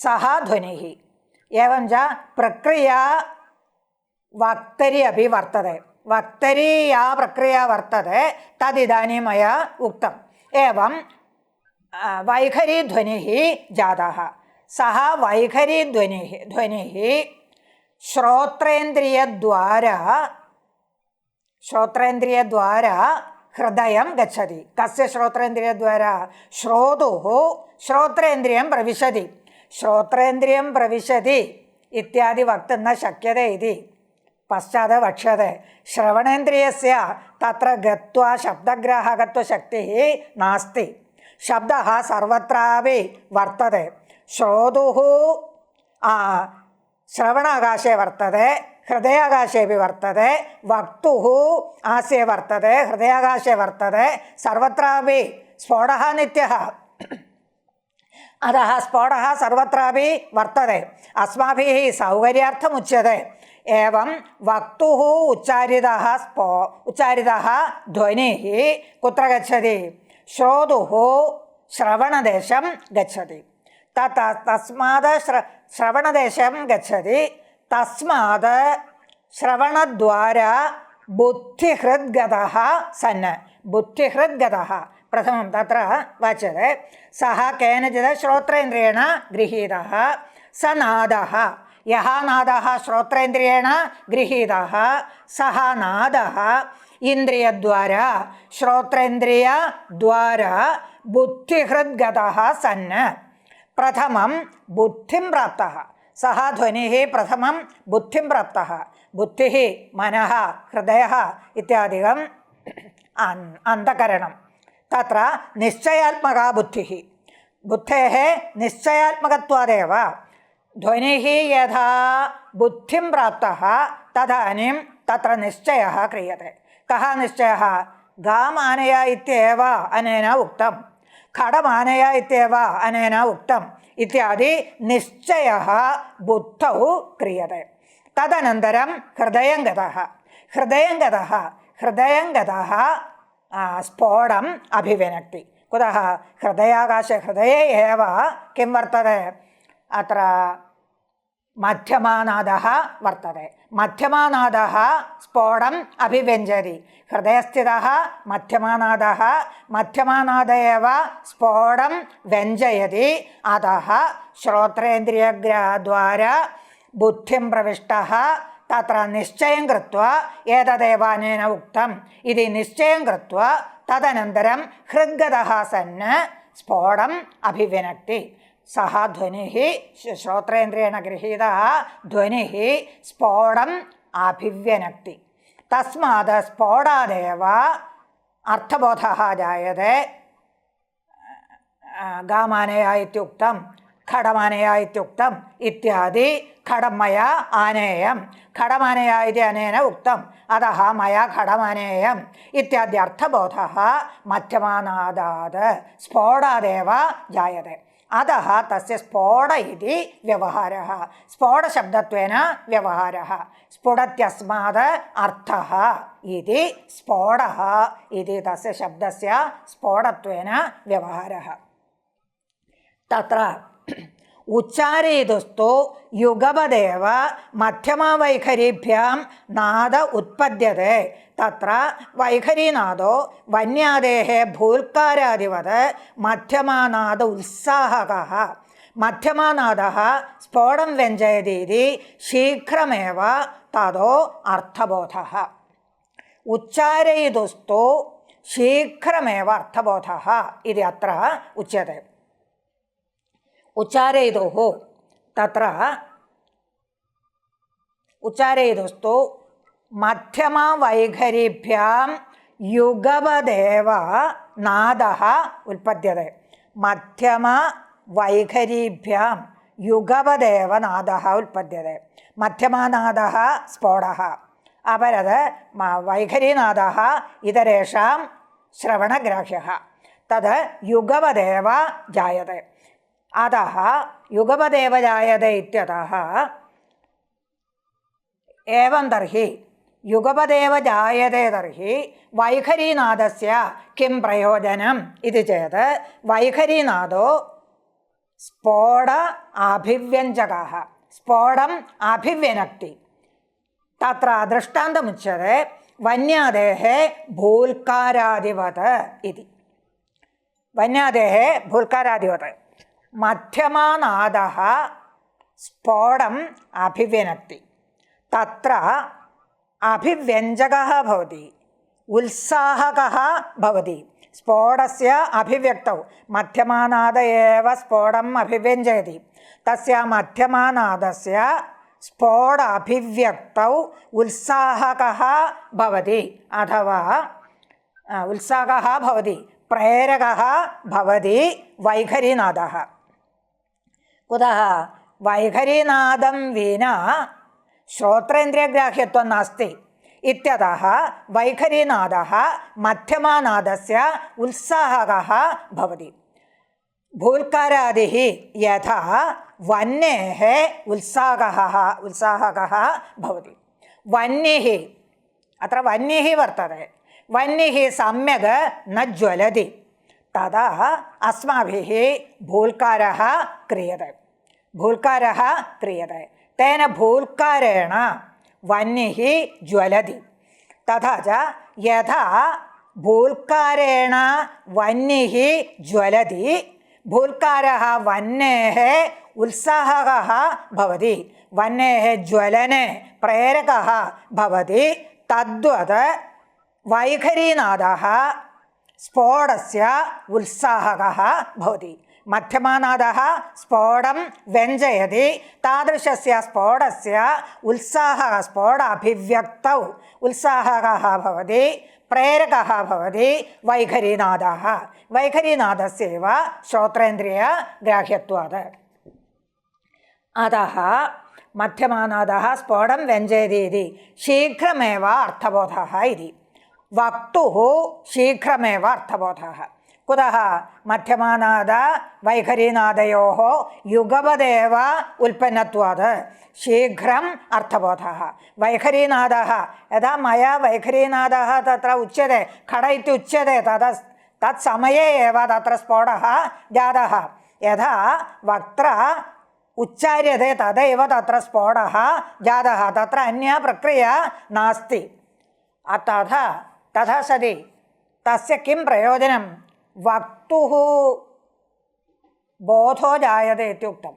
A: सः ध्वनिः एवं च प्रक्रिया वक्तरि अपि वर्तते। वक्तरि या प्रक्रिया वर्तते तदिदानीं मया उक्तम्। एवं वैखरीध्वनिः जातः। सः वैखरीध्वनिः श्रोत्रेन्द्रियद्वारा हृदयं गच्छति। कस्य श्रोत्रेन्द्रियद्वारा? श्रोतुः श्रोत्रेन्द्रियं प्रविशति। श्रोत्रेन्द्रियं प्रविशति इत्यादि वक्तुं न शक्यते इति पश्चात् वक्ष्यते। श्रवणेन्द्रियस्य तत्र गत्वा शब्दग्राहकत्वशक्तिः नास्ति। शब्दः सर्वत्रापि वर्तते। श्रोतुः श्रवणाकाशे वर्तते, हृदयाकाशेपि वर्तते, वक्तुः आस्ये वर्तते, हृदयाकाशे वर्तते, सर्वत्रापि स्फोटः नित्यः। अतः स्फोटः सर्वत्रापि वर्तते। अस्माभिः सौकर्यार्थमुच्यते। एवं वक्तुः उच्चारितः ध्वनिः कुत्र गच्छति? श्रोतुः श्रवणदेशं गच्छति। तस्मात् श्रवणदेशं गच्छति। तस्मात् श्रवणद्वारा बुद्धिहृद्गतः सन्। बुद्धिहृद्गतः प्रथमं तत्र वाच्यते। सः केनचित् श्रोत्रेन्द्रियेण गृहीतः। स नादः, यः नादः श्रोत्रेन्द्रियेण गृहीतः सः नादः इन्द्रियद्वारा श्रोत्रेन्द्रियद्वारा बुद्धिहृद्गतः सन् प्रथमं बुद्धिं प्राप्तः। सः ध्वनिः प्रथमं बुद्धिं प्राप्तः। बुद्धिः मनः हृदयः इत्यादिकम् अन्तःकरणं। तत्र निश्चयात्मका बुद्धिः। बुद्धेः निश्चयात्मकत्वादेव ध्वनिः यथा बुद्धिं प्राप्तः तदानीं तत्र निश्चयः क्रियते। कः निश्चयः? गामानय इत्येव अनेन उक्तं, खडमानय इत्येव अनेन उक्तम् इत्यादि निश्चयः बुद्धौ क्रियते। तदनन्तरं हृदयं गतः स्फोटम् अभिव्यनक्ति। कुतः? हृदयाकाशे हृदये एव किं वर्तते? अत्र मध्यमानादः वर्तते। मध्यमानादः स्फोटम् अभिव्यञ्जति। हृदयस्थितः मध्यमानाद एव स्फोटं व्यञ्जयति। अतः श्रोत्रेन्द्रियद्वारा बुद्धिं प्रविष्टः तत्र निश्चयं कृत्वा एतदेव अनेन उक्तम् इति निश्चयं कृत्वा तदनन्तरं हृद्गतः सन् स्फोटम् अभिव्यनक्ति। सः ध्वनिः श्रोत्रेन्द्रियेण गृहीतः ध्वनिः स्फोटम् अभिव्यनक्ति। तस्मात् स्फोटादेव अर्थबोधः जायते। गामानय इत्युक्तं, खडमानय इत्युक्तम् इत्यादि। खडं मया आनेयं, खडमानय इति अनेन उक्तम्, अतः मया खडमानेयम् इत्यादि अर्थबोधः मध्यमानादात् स्फोटादेव जायते। अतः तस्य स्फोट इति व्यवहारः, स्फोटशब्दत्वेन व्यवहारः। स्फुटत्यस्मात् अर्थः इति स्फोटः इति तस्य शब्दस्य स्फोटत्वेन व्यवहारः। तत्र ഉച്ചാരയിതുസ്തു യുഗപദേവ മധ്യമവൈഖരീഭ്യാം നാദ ഉത്പദ്യത്തെ തത്ര വൈഖരീനാദോ വന്യാദേഹ ഭൂൽക്കാരാദിവത് മധ്യമാനാദ ഉത്സാഹകഃ മധ്യമാനാദഃ സ്ഫോടം വ്യഞ്ജയതീതി ശീഘ്രമേവ തതോ അർത്ഥബോധഃ. ഉച്ചാരയിതുസ്തു ശീഘ്രമേവ അർത്ഥബോധഃ ഇതി അത്ര ഉച്യത്തെ. ഉച്ചാരയിതുഃ തത്ര ഉച്ചാരയിതുസ്തു മധ്യമവൈഖരീഭ്യാം യുഗപദേവ നാദഃ ഉൽപദ്യത്തെ. മധ്യമവൈഖരീഭ്യാം യുഗപദേവ നാദഃ ഉൽപദ്യത്തെ. മധ്യമാനാദഃ സ്ഫോടഃ അപരത് വൈഖരീനാദഃ ഇതരേഷാം ശ്രവണഗ്രാഹ്യഃ തത് യുഗപദേവ ജായത്തെ. അതഃ യുഗപദേവ ജായത്തെ ഇത്യതഃ ഏവം തർഹി യുഗപദേവ ജായത്തെ തർഹി വൈഖരീനാദസ്യ കിം പ്രയോജനം ഇതി ചേത് വൈഖരീനാദോ സ്ഫോട അഭിവ്യഞ്ജകഃ സ്ഫോടം അഭിവ്യനക്തി. തത്ര ദൃഷ്ടാന്തമുച്യത്തെ വന്യാദേഹ ഭൂൽക്കാരാദിവത് ഇതി. വന്യാദേഹ ഭൂൽക്കാരാദിവത് മധ്യമാനാദഃ സ്ഫോടം അഭിവ്യനക്തി. തത്ര അഭിവ്യഞ്ജകഃ ഭവതി ഉത്സാഹകഃ ഭവതി. സ്ഫോടസ്യ അഭിവ്യക്തൗ മധ്യമാനാദ ഏവ സ്ഫോടം അഭിവ്യഞ്ജയതി. തസ്യ മധ്യമാനാദസ്യ സ്ഫോട അഭിവ്യക്തൗ ഉത്സാഹകഃ ഭവതി അഥവാ ഉത്സാഹകഃ ഭവതി പ്രേരകः ഭവതി വൈഖരീനാദः. കുതः വൈഖരീനാദം വിനാ ശ്രോത്രേന്ദ്രിയഗ്രാഹ്യത്വം നാസ്തി ഇത്യതः വൈഖരീനാദः മധ്യമാനാദസ്യ ഉത്സാഹകः ഭവതി. ഭൂൽക്കാരാദിഃ യഥാ വന്യേഃ ഉത്സാഹകः ഭവതി. വന്യഃ അത്ര വന്യഃ വർത്തते. വന്യഃ സമ്യക് ന ജ്വലതി തദാ അസ്മാഭിः ഭൂൽക്കാരः ക്രിയത്തെ. ഭൂൽക്കാരः ക്രിയത്തെ. തേന ഭൂൽക്കാരേണ വന്യഃ ജ്വലതി. തഥാ ച യഥാ ഭൂൽക്കാരേണ വന്യഃ ജ്വലതി ഭൂൽക്കാരः വന്യേः ഉത്സാഹകः ഭവതി. വന്യേः ജ്വലനെ പ്രേരകः ഭവതി. തദ്വത് വൈഖരീനാദः സ്ഫോടസ്യ ഉത്സാഹകः ഭവതി. മധ്യമാനാദः സ്ഫോടം വ്യഞ്ജയതി. താദൃശസ്യ സ്ഫോടസ്യ ഉത്സാഹः സ്ഫോട അഭിവ്യക്തൗ ഉത്സാഹകः ഭവതി പ്രേരകः ഭവതി വൈഖരീനാദः. വൈഖരീനാദസ്യൈവ ശ്രോത്രേന്ദ്രിയഗ്രാഹ്യത്വാത്. അതः മധ്യമാനാദः സ്ഫോടം വ്യഞ്ജയതി ഇതി ശീഘ്രമേവ അർത്ഥബോധः ഇതി. വക്തുഃ ശീഘ്രമേവ അർത്ഥബോധः. കുതः മധ്യമാനാദ വൈഖരീനാദയോः യുഗപദേവ ഉൽപ്പന്നത്വാത് ശീഘ്രം അർത്ഥബോധः. വൈഖരീനാദः യഥാ മയാ വൈഖരീനാദः തത്ര ഉച്യते खड इत्युच्यते तत्समये एव तत्र स्फोटः जातः. यथा वक्त्र उच्चार्यते तदैव तत्र स्फोटः जातः. तत्र अन्या प्रक्रिया नास्ति. तथा सति तस्य किं प्रयोजनं? वक्तुः बोधो जायते इत्युक्तं.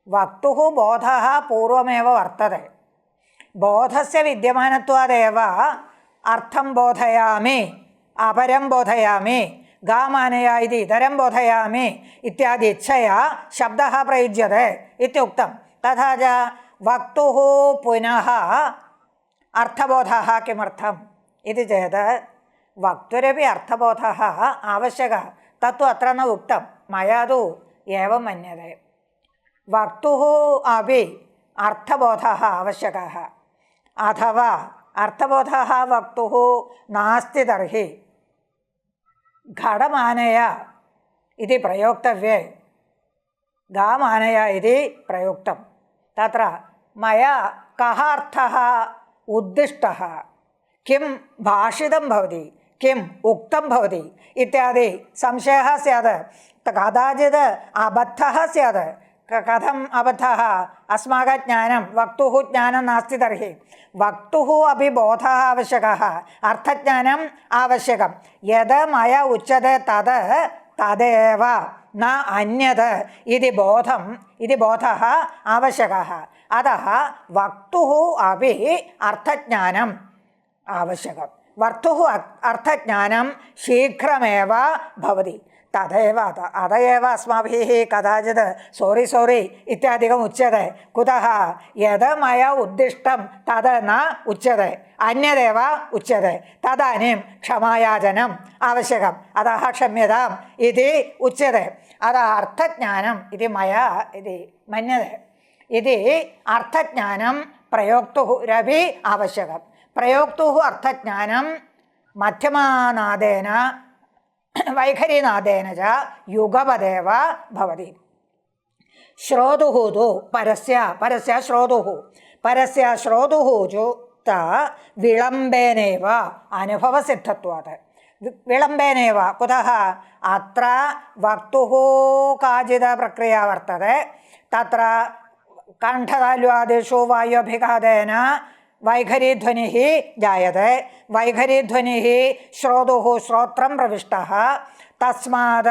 A: वक्तुः बोधः पूर्वमेव वर्तते. बोधस्य विद्यमानत्वादेव अर्थं बोधयामि, अपरं बोधयामि, गामानया इति इतरं बोधयामि इत्यादि इच्छया शब्दः प्रयुज्यते इत्युक्तं. तथा च वक्तुः पुनः अर्थबोधः किमर्थम् इति चेत् वक्तुरपि अर्थबोधः आवश्यकः. तत्तु अत्र न उक्तं. मया तु एवं मन्यते. वक्तुः अपि अर्थबोधः आवश्यकः. अथवा अर्थबोधः वक्तुः नास्ति तर्हि घटमानय इति प्रयोक्तव्ये गामानय इति प्रयुक्तं. तत्र मया कः अर्थः उद्दिष्टः, किं भाषितं भवति, किम् उक्तं भवति इत्यादि संशयः स्यात्. कदाचित् अबद्धः स्यात्, कथम् अबद्धः अस्माकं ज्ञानं वक्तुः ज्ञानं नास्ति तर्हि वक्तुः अपि बोधः आवश्यकः अर्थज्ञानम् आवश्यकं यद् मया उच्यते तदेव न अन्यत् इति बोधः आवश्यकः अतः वक्तुः अपि अर्थज्ञानम् आवश्यकं वक्तुः अर्थज्ञानं शीघ्रमेव भवति अत एव अस्माभिः कदाचित् सोरि इत्यादिकम् उच्यते कुतः यद् मया उद्दिष्टं तद् न उच्यते अन्यदेव उच्यते तदानीं क्षमायाचनम् आवश्यकम् अतः क्षम्यताम् इति उच्यते अतः अर्थज्ञानम् इति मया इति मन्यते इति अर्थज्ञानं प्रयोक्तुरपि आवश्यकं प्रयोक्तुः अर्थज्ञानं मध्यमानादेन वैखरीनादेन च युगपदेव भवति श्रोतुः तु परस्य श्रोतुः च विलम्बेनैव अनुभवसिद्धत्वात् विलम्बेनैव कुतः अत्र वक्तुः काचित् प्रक्रिया वर्तते तत्र कण्ठतालुवादिषु वायोभिघातेन वैखरीध्वनिः जायते वैखरीध्वनिः श्रोतुः श्रोत्रं प्रविष्टः तस्मात्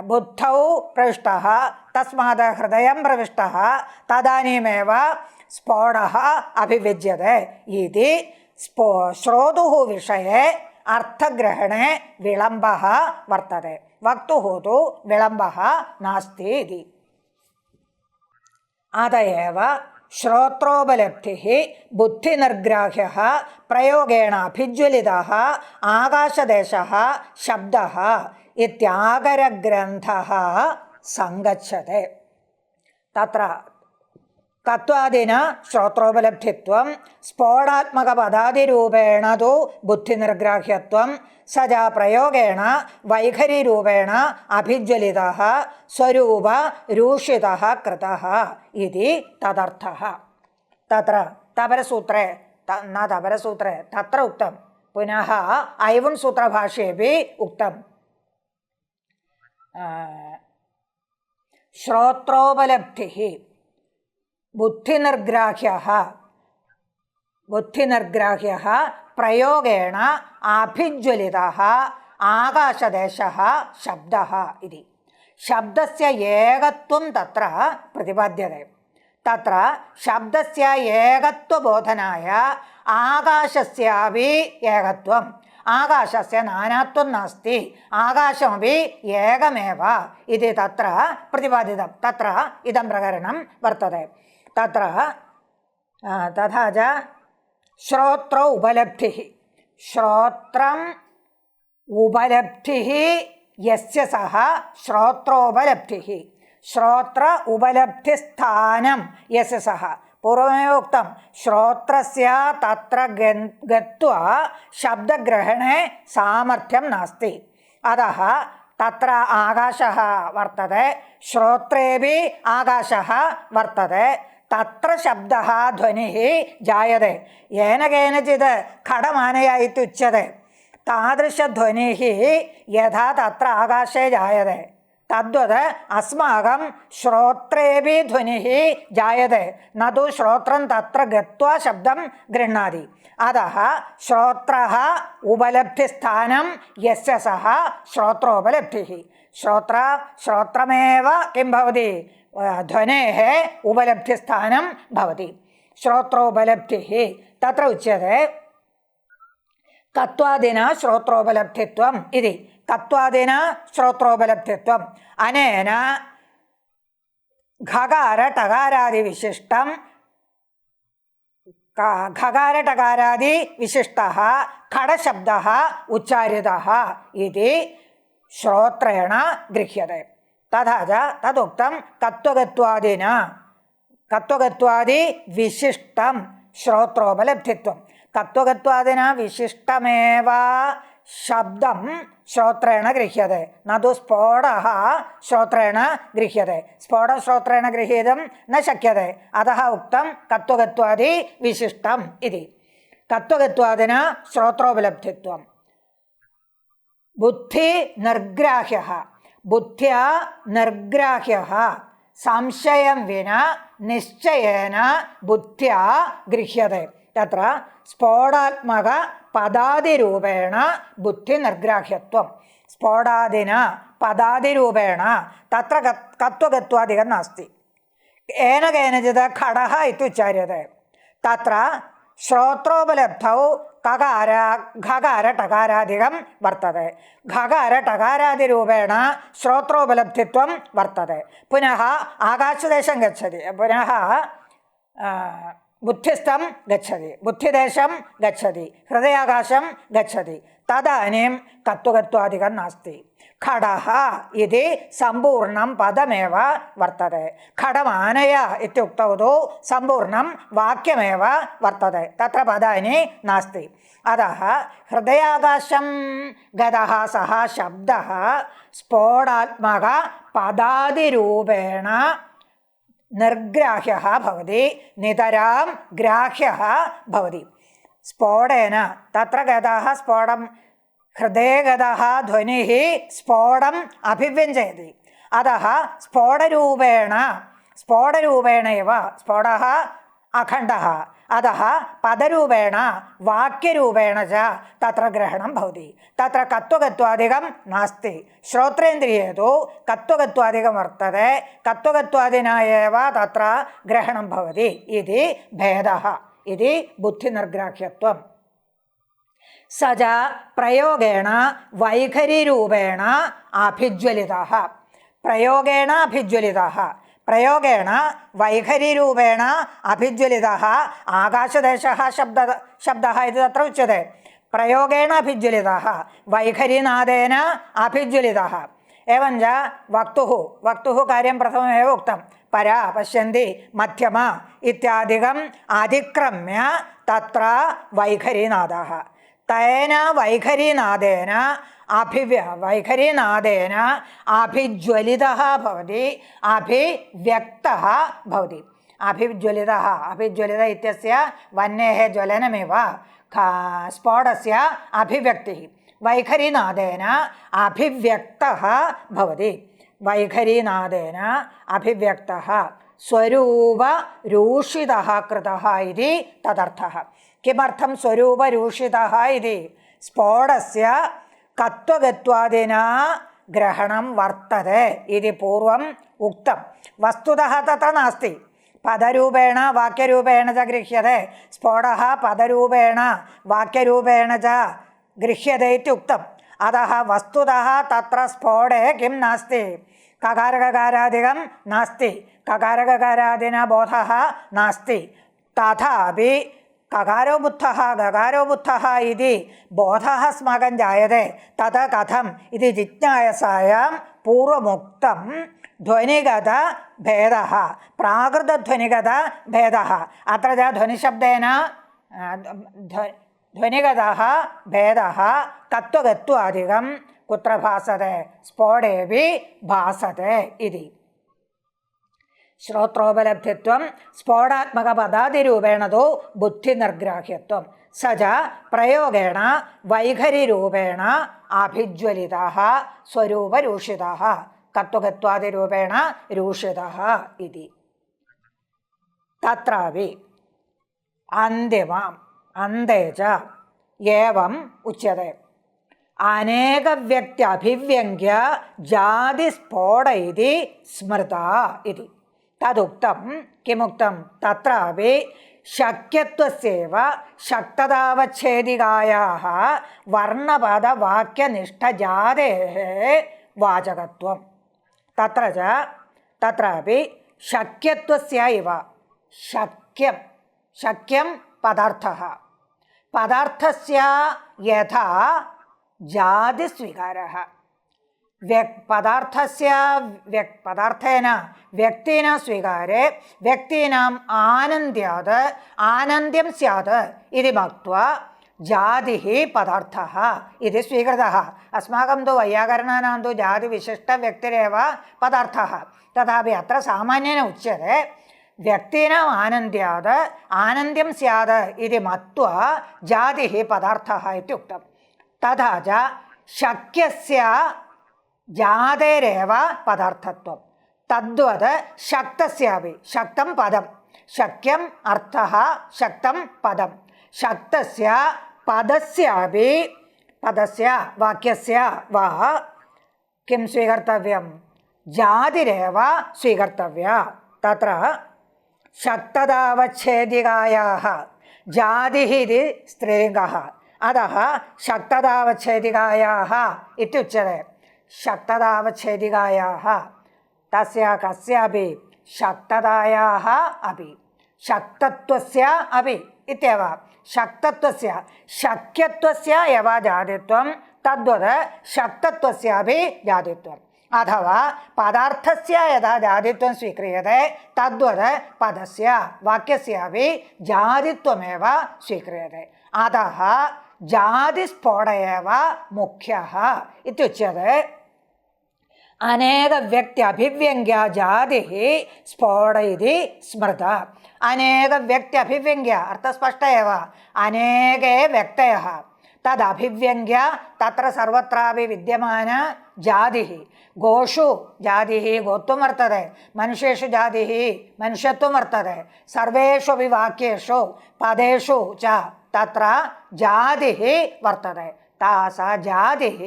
A: बुद्धौ प्रविष्टः तस्मात् हृदयं प्रविष्टः तदानीमेव स्फोटः अभिव्यज्यते इति श्रोतुः विषये अर्थग्रहणे विलम्बः वर्तते वक्तुः तु विलम्बः नास्ति इति अत एव श्रोत्रोपलब्धिः बुद्धिनिर्ग्राह्यः प्रयोगेण अभिज्वलितः आकाशदेशः शब्दः इत्यागरग्रन्थः सङ्गच्छते तत्र तत्त्वादिना श्रोत्रोपलब्धित्वं स्फोटात्मकपदादिरूपेण तु बुद्धिनिर्ग्राह्यत्वं स च प्रयोगेण वैखरीरूपेण अभिज्वलितः स्वरूपरूषितः कृतः इति तदर्थः तत्र तपरसूत्रे तत्र उक्तं पुनः ऐवन् सूत्रभाष्येपि उक्तं श्रोत्रोपलब्धिः बुद्धिनिर्ग्राह्यः प्रयोगेण अभिज्वलितः आकाशदेशः शब्दः इति शब्दस्य एकत्वं तत्र प्रतिपाद्यते तत्र शब्दस्य एकत्वबोधनाय आकाशस्यापि एकत्वम् आकाशस्य नानात्वं नास्ति आकाशमपि एकमेव इति तत्र प्रतिपादितं तत्र इदं प्रकरणं वर्तते तत्र तथा च श्रोत्रौ उपलब्धिः श्रोत्रम् उपलब्धिः यस्य सः श्रोत्रोपलब्धिः श्रोत्र उपलब्धिस्थानं यस्य सः पूर्वमेव उक्तं श्रोत्रस्य तत्र गत्वा शब्दग्रहणे सामर्थ्यं नास्ति अतः तत्र आकाशः वर्तते श्रोत्रेऽपि आकाशः वर्तते तत्र शब्दः ध्वनिः जायते येन केनचित् खडमानय इत्युच्यते तादृशध्वनिः यथा तत्र आकाशे जायते तद्वत् अस्माकं श्रोत्रेऽपि ध्वनिः जायते न तु श्रोत्रं तत्र गत्वा शब्दं गृह्णाति अतः श्रोत्रः उपलब्धिस्थानं यस्य सः श्रोत्रोपलब्धिः श्रोत्रमेव किं भवति ध्वनेः उपलब्धिस्थानं भवति श्रोत्रोपलब्धिः तत्र उच्यते तत्त्वादिना श्रोत्रोपलब्धित्वम् इति तत्त्वादिना श्रोत्रोपलब्धित्वम् अनेन घकारटकारादिविशिष्टः खडशब्दः उच्चारितः इति श्रोत्रेण गृह्यते तथा च तदुक्तं तत्त्वगत्वादिविशिष्टं श्रोत्रोपलब्धित्वं तत्त्वगत्वादिना विशिष्टमेव शब्दं श्रोत्रेण गृह्यते न तु स्फोटः श्रोत्रेण गृह्यते स्फोटश्रोत्रेण गृहीतुं न शक्यते अतः उक्तं तत्त्वगत्वादिविशिष्टम् इति तत्त्वगत्वादिना श्रोत्रोपलब्धित्वं बुद्धिनिर्ग्राह्यः बुद्ध्या निर्ग्राह्यः സംശയം വിന നിശ്ചയേന ബുദ്ധ്യാ ഗൃഹ്യത്തെ. തത്ര സ്ഫോടാത്മക പദാതിരൂപേണ ബുദ്ധി നിർഗ്രാഹ്യത്വം. സ്ഫോടാദിന പദാതിരൂപേണ തത്ര കത്വഗത്വാദികം നാസ്തി. ഏന കേനചിത് ഘടഃ ഇത്യുച്യത്തെ. തത്ര ശ്രോത്രോപലബ്ധൗ കകാര ഘകാര ടകാരാദികം വർത്തते. ഘകാര ടകാരാദിരൂപേണ ശ്രോത്രോപലബ്ധിത്വം വർത്തते. പുനഃ ആകാശദേശം ഗച്ഛതി. പുനഃ ബുദ്ധിസ്ഥം ഗച്ഛതി. ബുദ്ധിദേശം ഗച്ഛതി. ഹൃദയാകാശം ഗച്ഛതി. തദാനീം കത്വഗത്വാദികം നാസ്തി. ഘടഃ ഇതി സമ്പൂർണം പദമേവ വർത്തते. ഘടമാനയ ഇത്യുക്തൗ സമ്പൂർണം വാക്യമേവ വർത്തते. തത്ര പദാനി നാസ്തി. അതഃ ഹൃദയാകാശം ഗതഃ സഹ ശബ്ദഃ സ്ഫോടാത്മക പദാദിരൂപേണ നിർഗ്രാഹ്യഃ ഭവതി. നിതരാം ഗ്രാഹ്യഃ ഭവതി. സ്ഫോടേന തത്ര ഗതഃ സ്ഫോടം ഹൃദയ ഗതഃ ധ്വനിഃ സ്ഫോടം അഭിവ്യഞ്ജയതി. അതഃ സ്ഫോടരൂപേണൈവ സ്ഫോടഃ അഖണ്ഡഃ. അതഃ പദരൂപേണ വാക്യരൂപേണ ച തത്ര ഗ്രഹണം ഭവതി. തത്ര കത്വഗത്വാദികം നാസ്തി. ശ്രോത്രേന്ദ്രിയേതു കത്വഗത്വാദികം വർത്തते. കത്വഗത്വാദിനാ ഏവ തത്ര ഗ്രഹണം ഭവതി ഇതി ഭേദഃ. ഇതി ബുദ്ധിനിർഗ്രാഹ്യത്വം. സജ പ്രയോഗേണ വൈഖരിരൂപേണ അഭിജ്വലിതഃ. പ്രയോഗേണ അഭിജ്വലിതഃ. പ്രയോഗേണ വൈഖരിരൂപേണ അഭിജ്വലിതഃ ആകാശദേശഃ ശബ്ദഃ ഇതി തത്ര ഉച്യത്തെ. പ്രയോഗേണ അഭിജ്വലിതഃ വൈഖരിനാദേന അഭിജ്വലിതഃ. एवञ्च वक्तुः कार्यं प्रथममेव उक्तं. परा पश्यन्ति मध्यम इत्यादिकम् अधिक्रम्य तत्र वैखरीनादः. तेन वैखरीनादेन अभिज्वलितः भवति. अभिव्यक्तः भवति. अभिज्वलित इत्यस्य वह्नेः ज्वलनमेव स्फोटस्य अभिव्यक्तिः. वैखरीनादेन अभिव्यक्तः भवति. वैखरीनादेन अभिव्यक्तः स्वरूपरूषितः कृतः इति तदर्थः. किमर्थं स्वरूपरूषितः इति? स्फोटस्य कत्वगत्वादिना ग्रहणं वर्तते इति पूर्वम् उक्तं. वस्तुतः तथा नास्ति. पदरूपेण वाक्यरूपेण च गृह्यते. स्फोटः पदरूपेण वाक्यरूपेण च गृह्यते इत्युक्तम्. अतः वस्तुतः तत्र स्फोटे किं नास्ति? ककारककारादिकं नास्ति. ककारककारादिना बोधः नास्ति. तथापि ककारो बुद्धः इति बोधः अस्माकं जायते. तथा कथम् इति जिज्ञासायां पूर्वमुक्तं ध्वनिगतभेदः, प्राकृतध्वनिगतभेदः. अत्र च ध्वनिशब्देन ध्वनिगतः भेदः तत्त्वगत्वादिकं कुत्र भासते? स्फोटेऽपि भासते इति. श्रोत्रोपलब्धित्वं स्फोटात्मकपदादिरूपेण तु बुद्धिनिर्ग्राह्यत्वं. स च प्रयोगेण वैखरिरूपेण अभिज्वलितः स्वरूपरूषितः तत्त्वगत्वादिरूपेण रूषितः इति. तत्रापि अन्ते च एवम् उच्यते. अनेकव्यक्त्यभिव्यङ्ग्य जातिस्फोट इति स्मृता इति. तदुक्तं. किमुक्तं? तत्रापि शक्यत्वस्यैव शक्ततावच्छेदिकायाः वर्णपदवाक्यनिष्ठजातेः वाचकत्वं. तत्रापि शक्यत्वस्य इव शक्यं पदार्थः. पदार्थस्य यथा जातिस्वीकारः. पदार्थेन व्यक्तिना स्वीकारे व्यक्तीनाम् आनन्द्यं स्यात् इति मत्वा जातिः पदार्थः इति स्वीकृतः. अस्माकं तु वैयाकरणानां तु जातिविशिष्टव्यक्तिरेव पदार्थः. तथापि अत्र सामान्येन उच्यते व्यक्तीनाम् आनन्द्यं स्यात् इति मत्वा जातिः पदार्थः इत्युक्तं. तथा च शक्यस्य जातेरेव पदार्थत्वं. തദ്വത് ശക്തസ്യാപി ശക്തം പദം ശക്യം അർത്ഥഃ ശക്തം പദം ശക്തസ്യ പദസ്യാപി പദസ്യ വാക്യസ്യ വാ കിം സ്വീകർത്തവ്യം ജാതിരേവ സ്വീകർത്തവ്യ തത്ര ശക്തതാവച്ഛേദികായാः ജാതിः इति स्त्रीलिङ्गः अतः शक्ततावच्छेदिकायाः इत्युच्यते शक्ततावच्छेदिकायाः तस्य कस्यापि शक्ततायाः अपि शक्तत्वस्य अपि इत्येव शक्तत्वस्य शक्यत्वस्य एव जातित्वं तद्वत् शक्तत्वस्यापि जातित्वम् अथवा पदार्थस्य यदा जातित्वं स्वीक्रियते तद्वत् पदस्य वाक्यस्यापि जातित्वमेव स्वीक्रियते अतः जातिस्फोट एव मुख्यः इत्युच्यते अनेक व्यक्ति अभिव्यङ्ग्य जातिः स्फोट इति स्मृता अनेक व्यक्ति अभिव्यङ्ग्य अर्थस्पष्ट एव अनेके व्यक्तयः तदभिव्यङ्ग्य तत्र सर्वत्रापि विद्यमान जातिः गोषु जातिः गोत्वं वर्तते मनुष्येषु जातिः मनुष्यत्वं वर्तते सर्वेषु अपि वाक्येषु पदेषु च तत्र जातिः वर्तते सा जातिः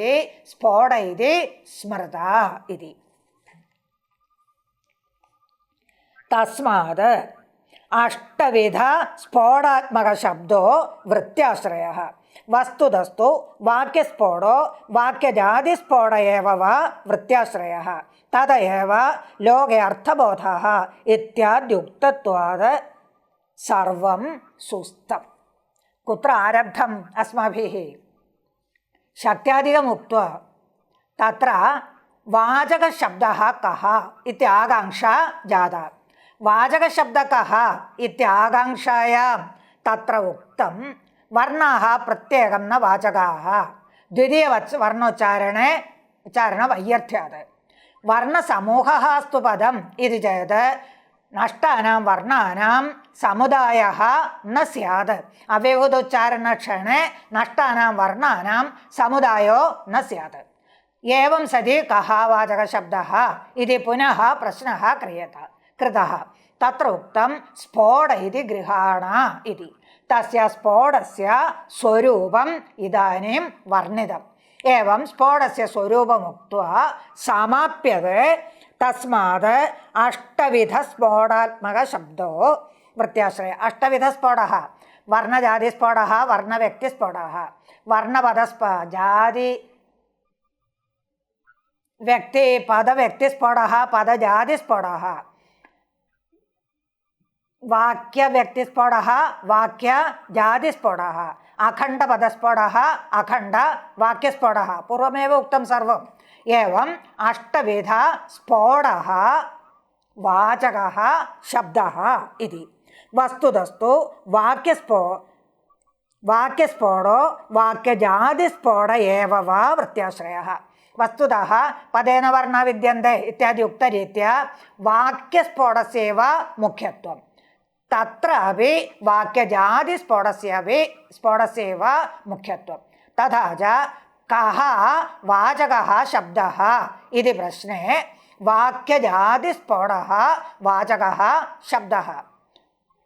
A: स्फोट इति स्मृता इति तस्मात् अष्टविध स्फोटात्मकशब्दो वृत्त्याश्रयः वस्तुतस्तु वाक्यस्फोटो वाक्यजातिस्फोट एव वा वृत्त्याश्रयः तद एव लोके अर्थबोधः इत्याद्युक्तत्वात् सर्वं सुस्थम् कुत्र आरब्धम् अस्माभिः शक्त्यादिकम् उक्त्वा तत्र वाचकशब्दः कः इति आकाङ्क्षा जाता वाचकशब्दः कः इति आकाङ्क्षायां तत्र उक्तं वर्णाः प्रत्येकं न वाचकाः द्वितीयवर्णोच्चारणे वैयर्थ्यात् वर्णसमूहः अस्तु पदम् इति चेत् नष्टानां वर्णानां समुदायः न स्यात् अव्यवहृतोच्चारणक्षणे नष्टानां वर्णानां समुदायो न स्यात् एवं सति कः वाचकशब्दः इति पुनः प्रश्नः कृतः तत्र उक्तं स्फोट इति गृहाण इति तस्य स्फोटस्य स्वरूपम् इदानीं वर्णितम् एवं स्फोटस्य स्वरूपम् उक्त्वा समाप्यते तस्मात् अष्टविधस्फोटात्मकशब्दो वृत्त्याश्रय अष्टविधस्फोटः वर्णजातिस्फोटः वर्णव्यक्तिस्फोटः जाति व्यक्ति पदव्यक्तिस्फोटः पदजातिस्फोटः वाक्यव्यक्तिस्फोटः वाक्यजातिस्फोटः अखण्डपदस्फोटः अखण्डवाक्यस्फोटः पूर्वमेव उक्तं सर्वम् एवम् अष्टविध स्फोटः वाचकः शब्दः इति वस्तुतस्तु वाक्यस्फोटो वाक्यजातिस्फोट एव वा वृत्त्याश्रयः वस्तुतः पदेन वर्णा विद्यन्ते इत्यादि उक्तरीत्या वाक्यस्फोटस्यैव मुख्यत्वं तत्रापि वाक्यजातिस्फोटस्यैव मुख्यत्वं तथा च कः वाचकः शब्दः इति प्रश्ने वाक्यजातिस्फोटः वाचकः शब्दः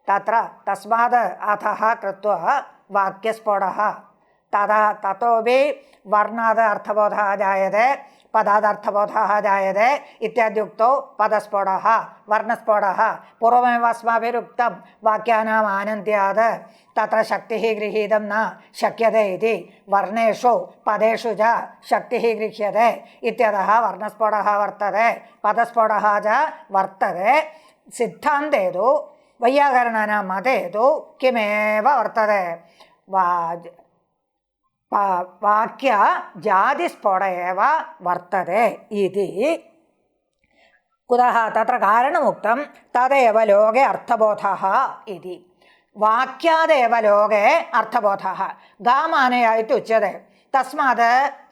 A: तत्र तस्मात् अथः कृत्वा वाक्यस्फोटः ततोपि वर्णात् अर्थबोधः जायते पदात् अर्थबोधः जायते इत्याद्युक्तौ पदस्फोटः वर्णस्फोटः पूर्वमेव अस्माभिरुक्तं वाक्यानाम् आनन्द्यात् तत्र शक्तिः गृहीतं न शक्यते इति वर्णेषु पदेषु च शक्तिः गृह्यते इत्यतः वर्णस्फोटः वर्तते पदस्फोटः च वर्तते सिद्धान्ते तु वैयाकरणानां मते तु किमेव वर्तते वाक्यजातिस्फोट एव वर्तते इति कुतः तत्र कारणमुक्तं तदेव लोके अर्थबोधः इति वाक्यादेव लोके अर्थबोधः गामानया इति उच्यते तस्मात्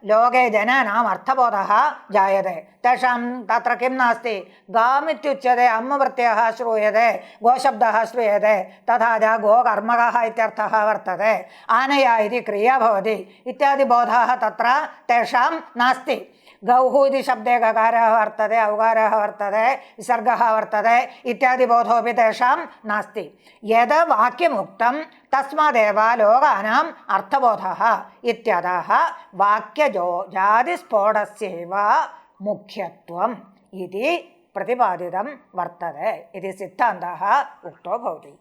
A: लोके जनानाम् अर्थबोधः जायते तेषां तत्र किं नास्ति गाम् इत्युच्यते अम्मप्रत्ययः श्रूयते गोशब्दः श्रूयते तथा च गोकर्मकः इत्यर्थः वर्तते आनया इति क्रिया भवति इत्यादि बोधाः तत्र तेषां नास्ति गौः इति शब्दे गकारः वर्तते, औकारः वर्तते, विसर्गः वर्तते इत्यादि बोधोऽपि तेषां नास्ति। यद् वाक्यमुक्तं तस्मादेव लोकानाम् अर्थबोधः इत्यतः वाक्यजातिस्फोटस्यैव मुख्यत्वम् इति प्रतिपादितं वर्तते इति सिद्धान्तः उक्तो भवति।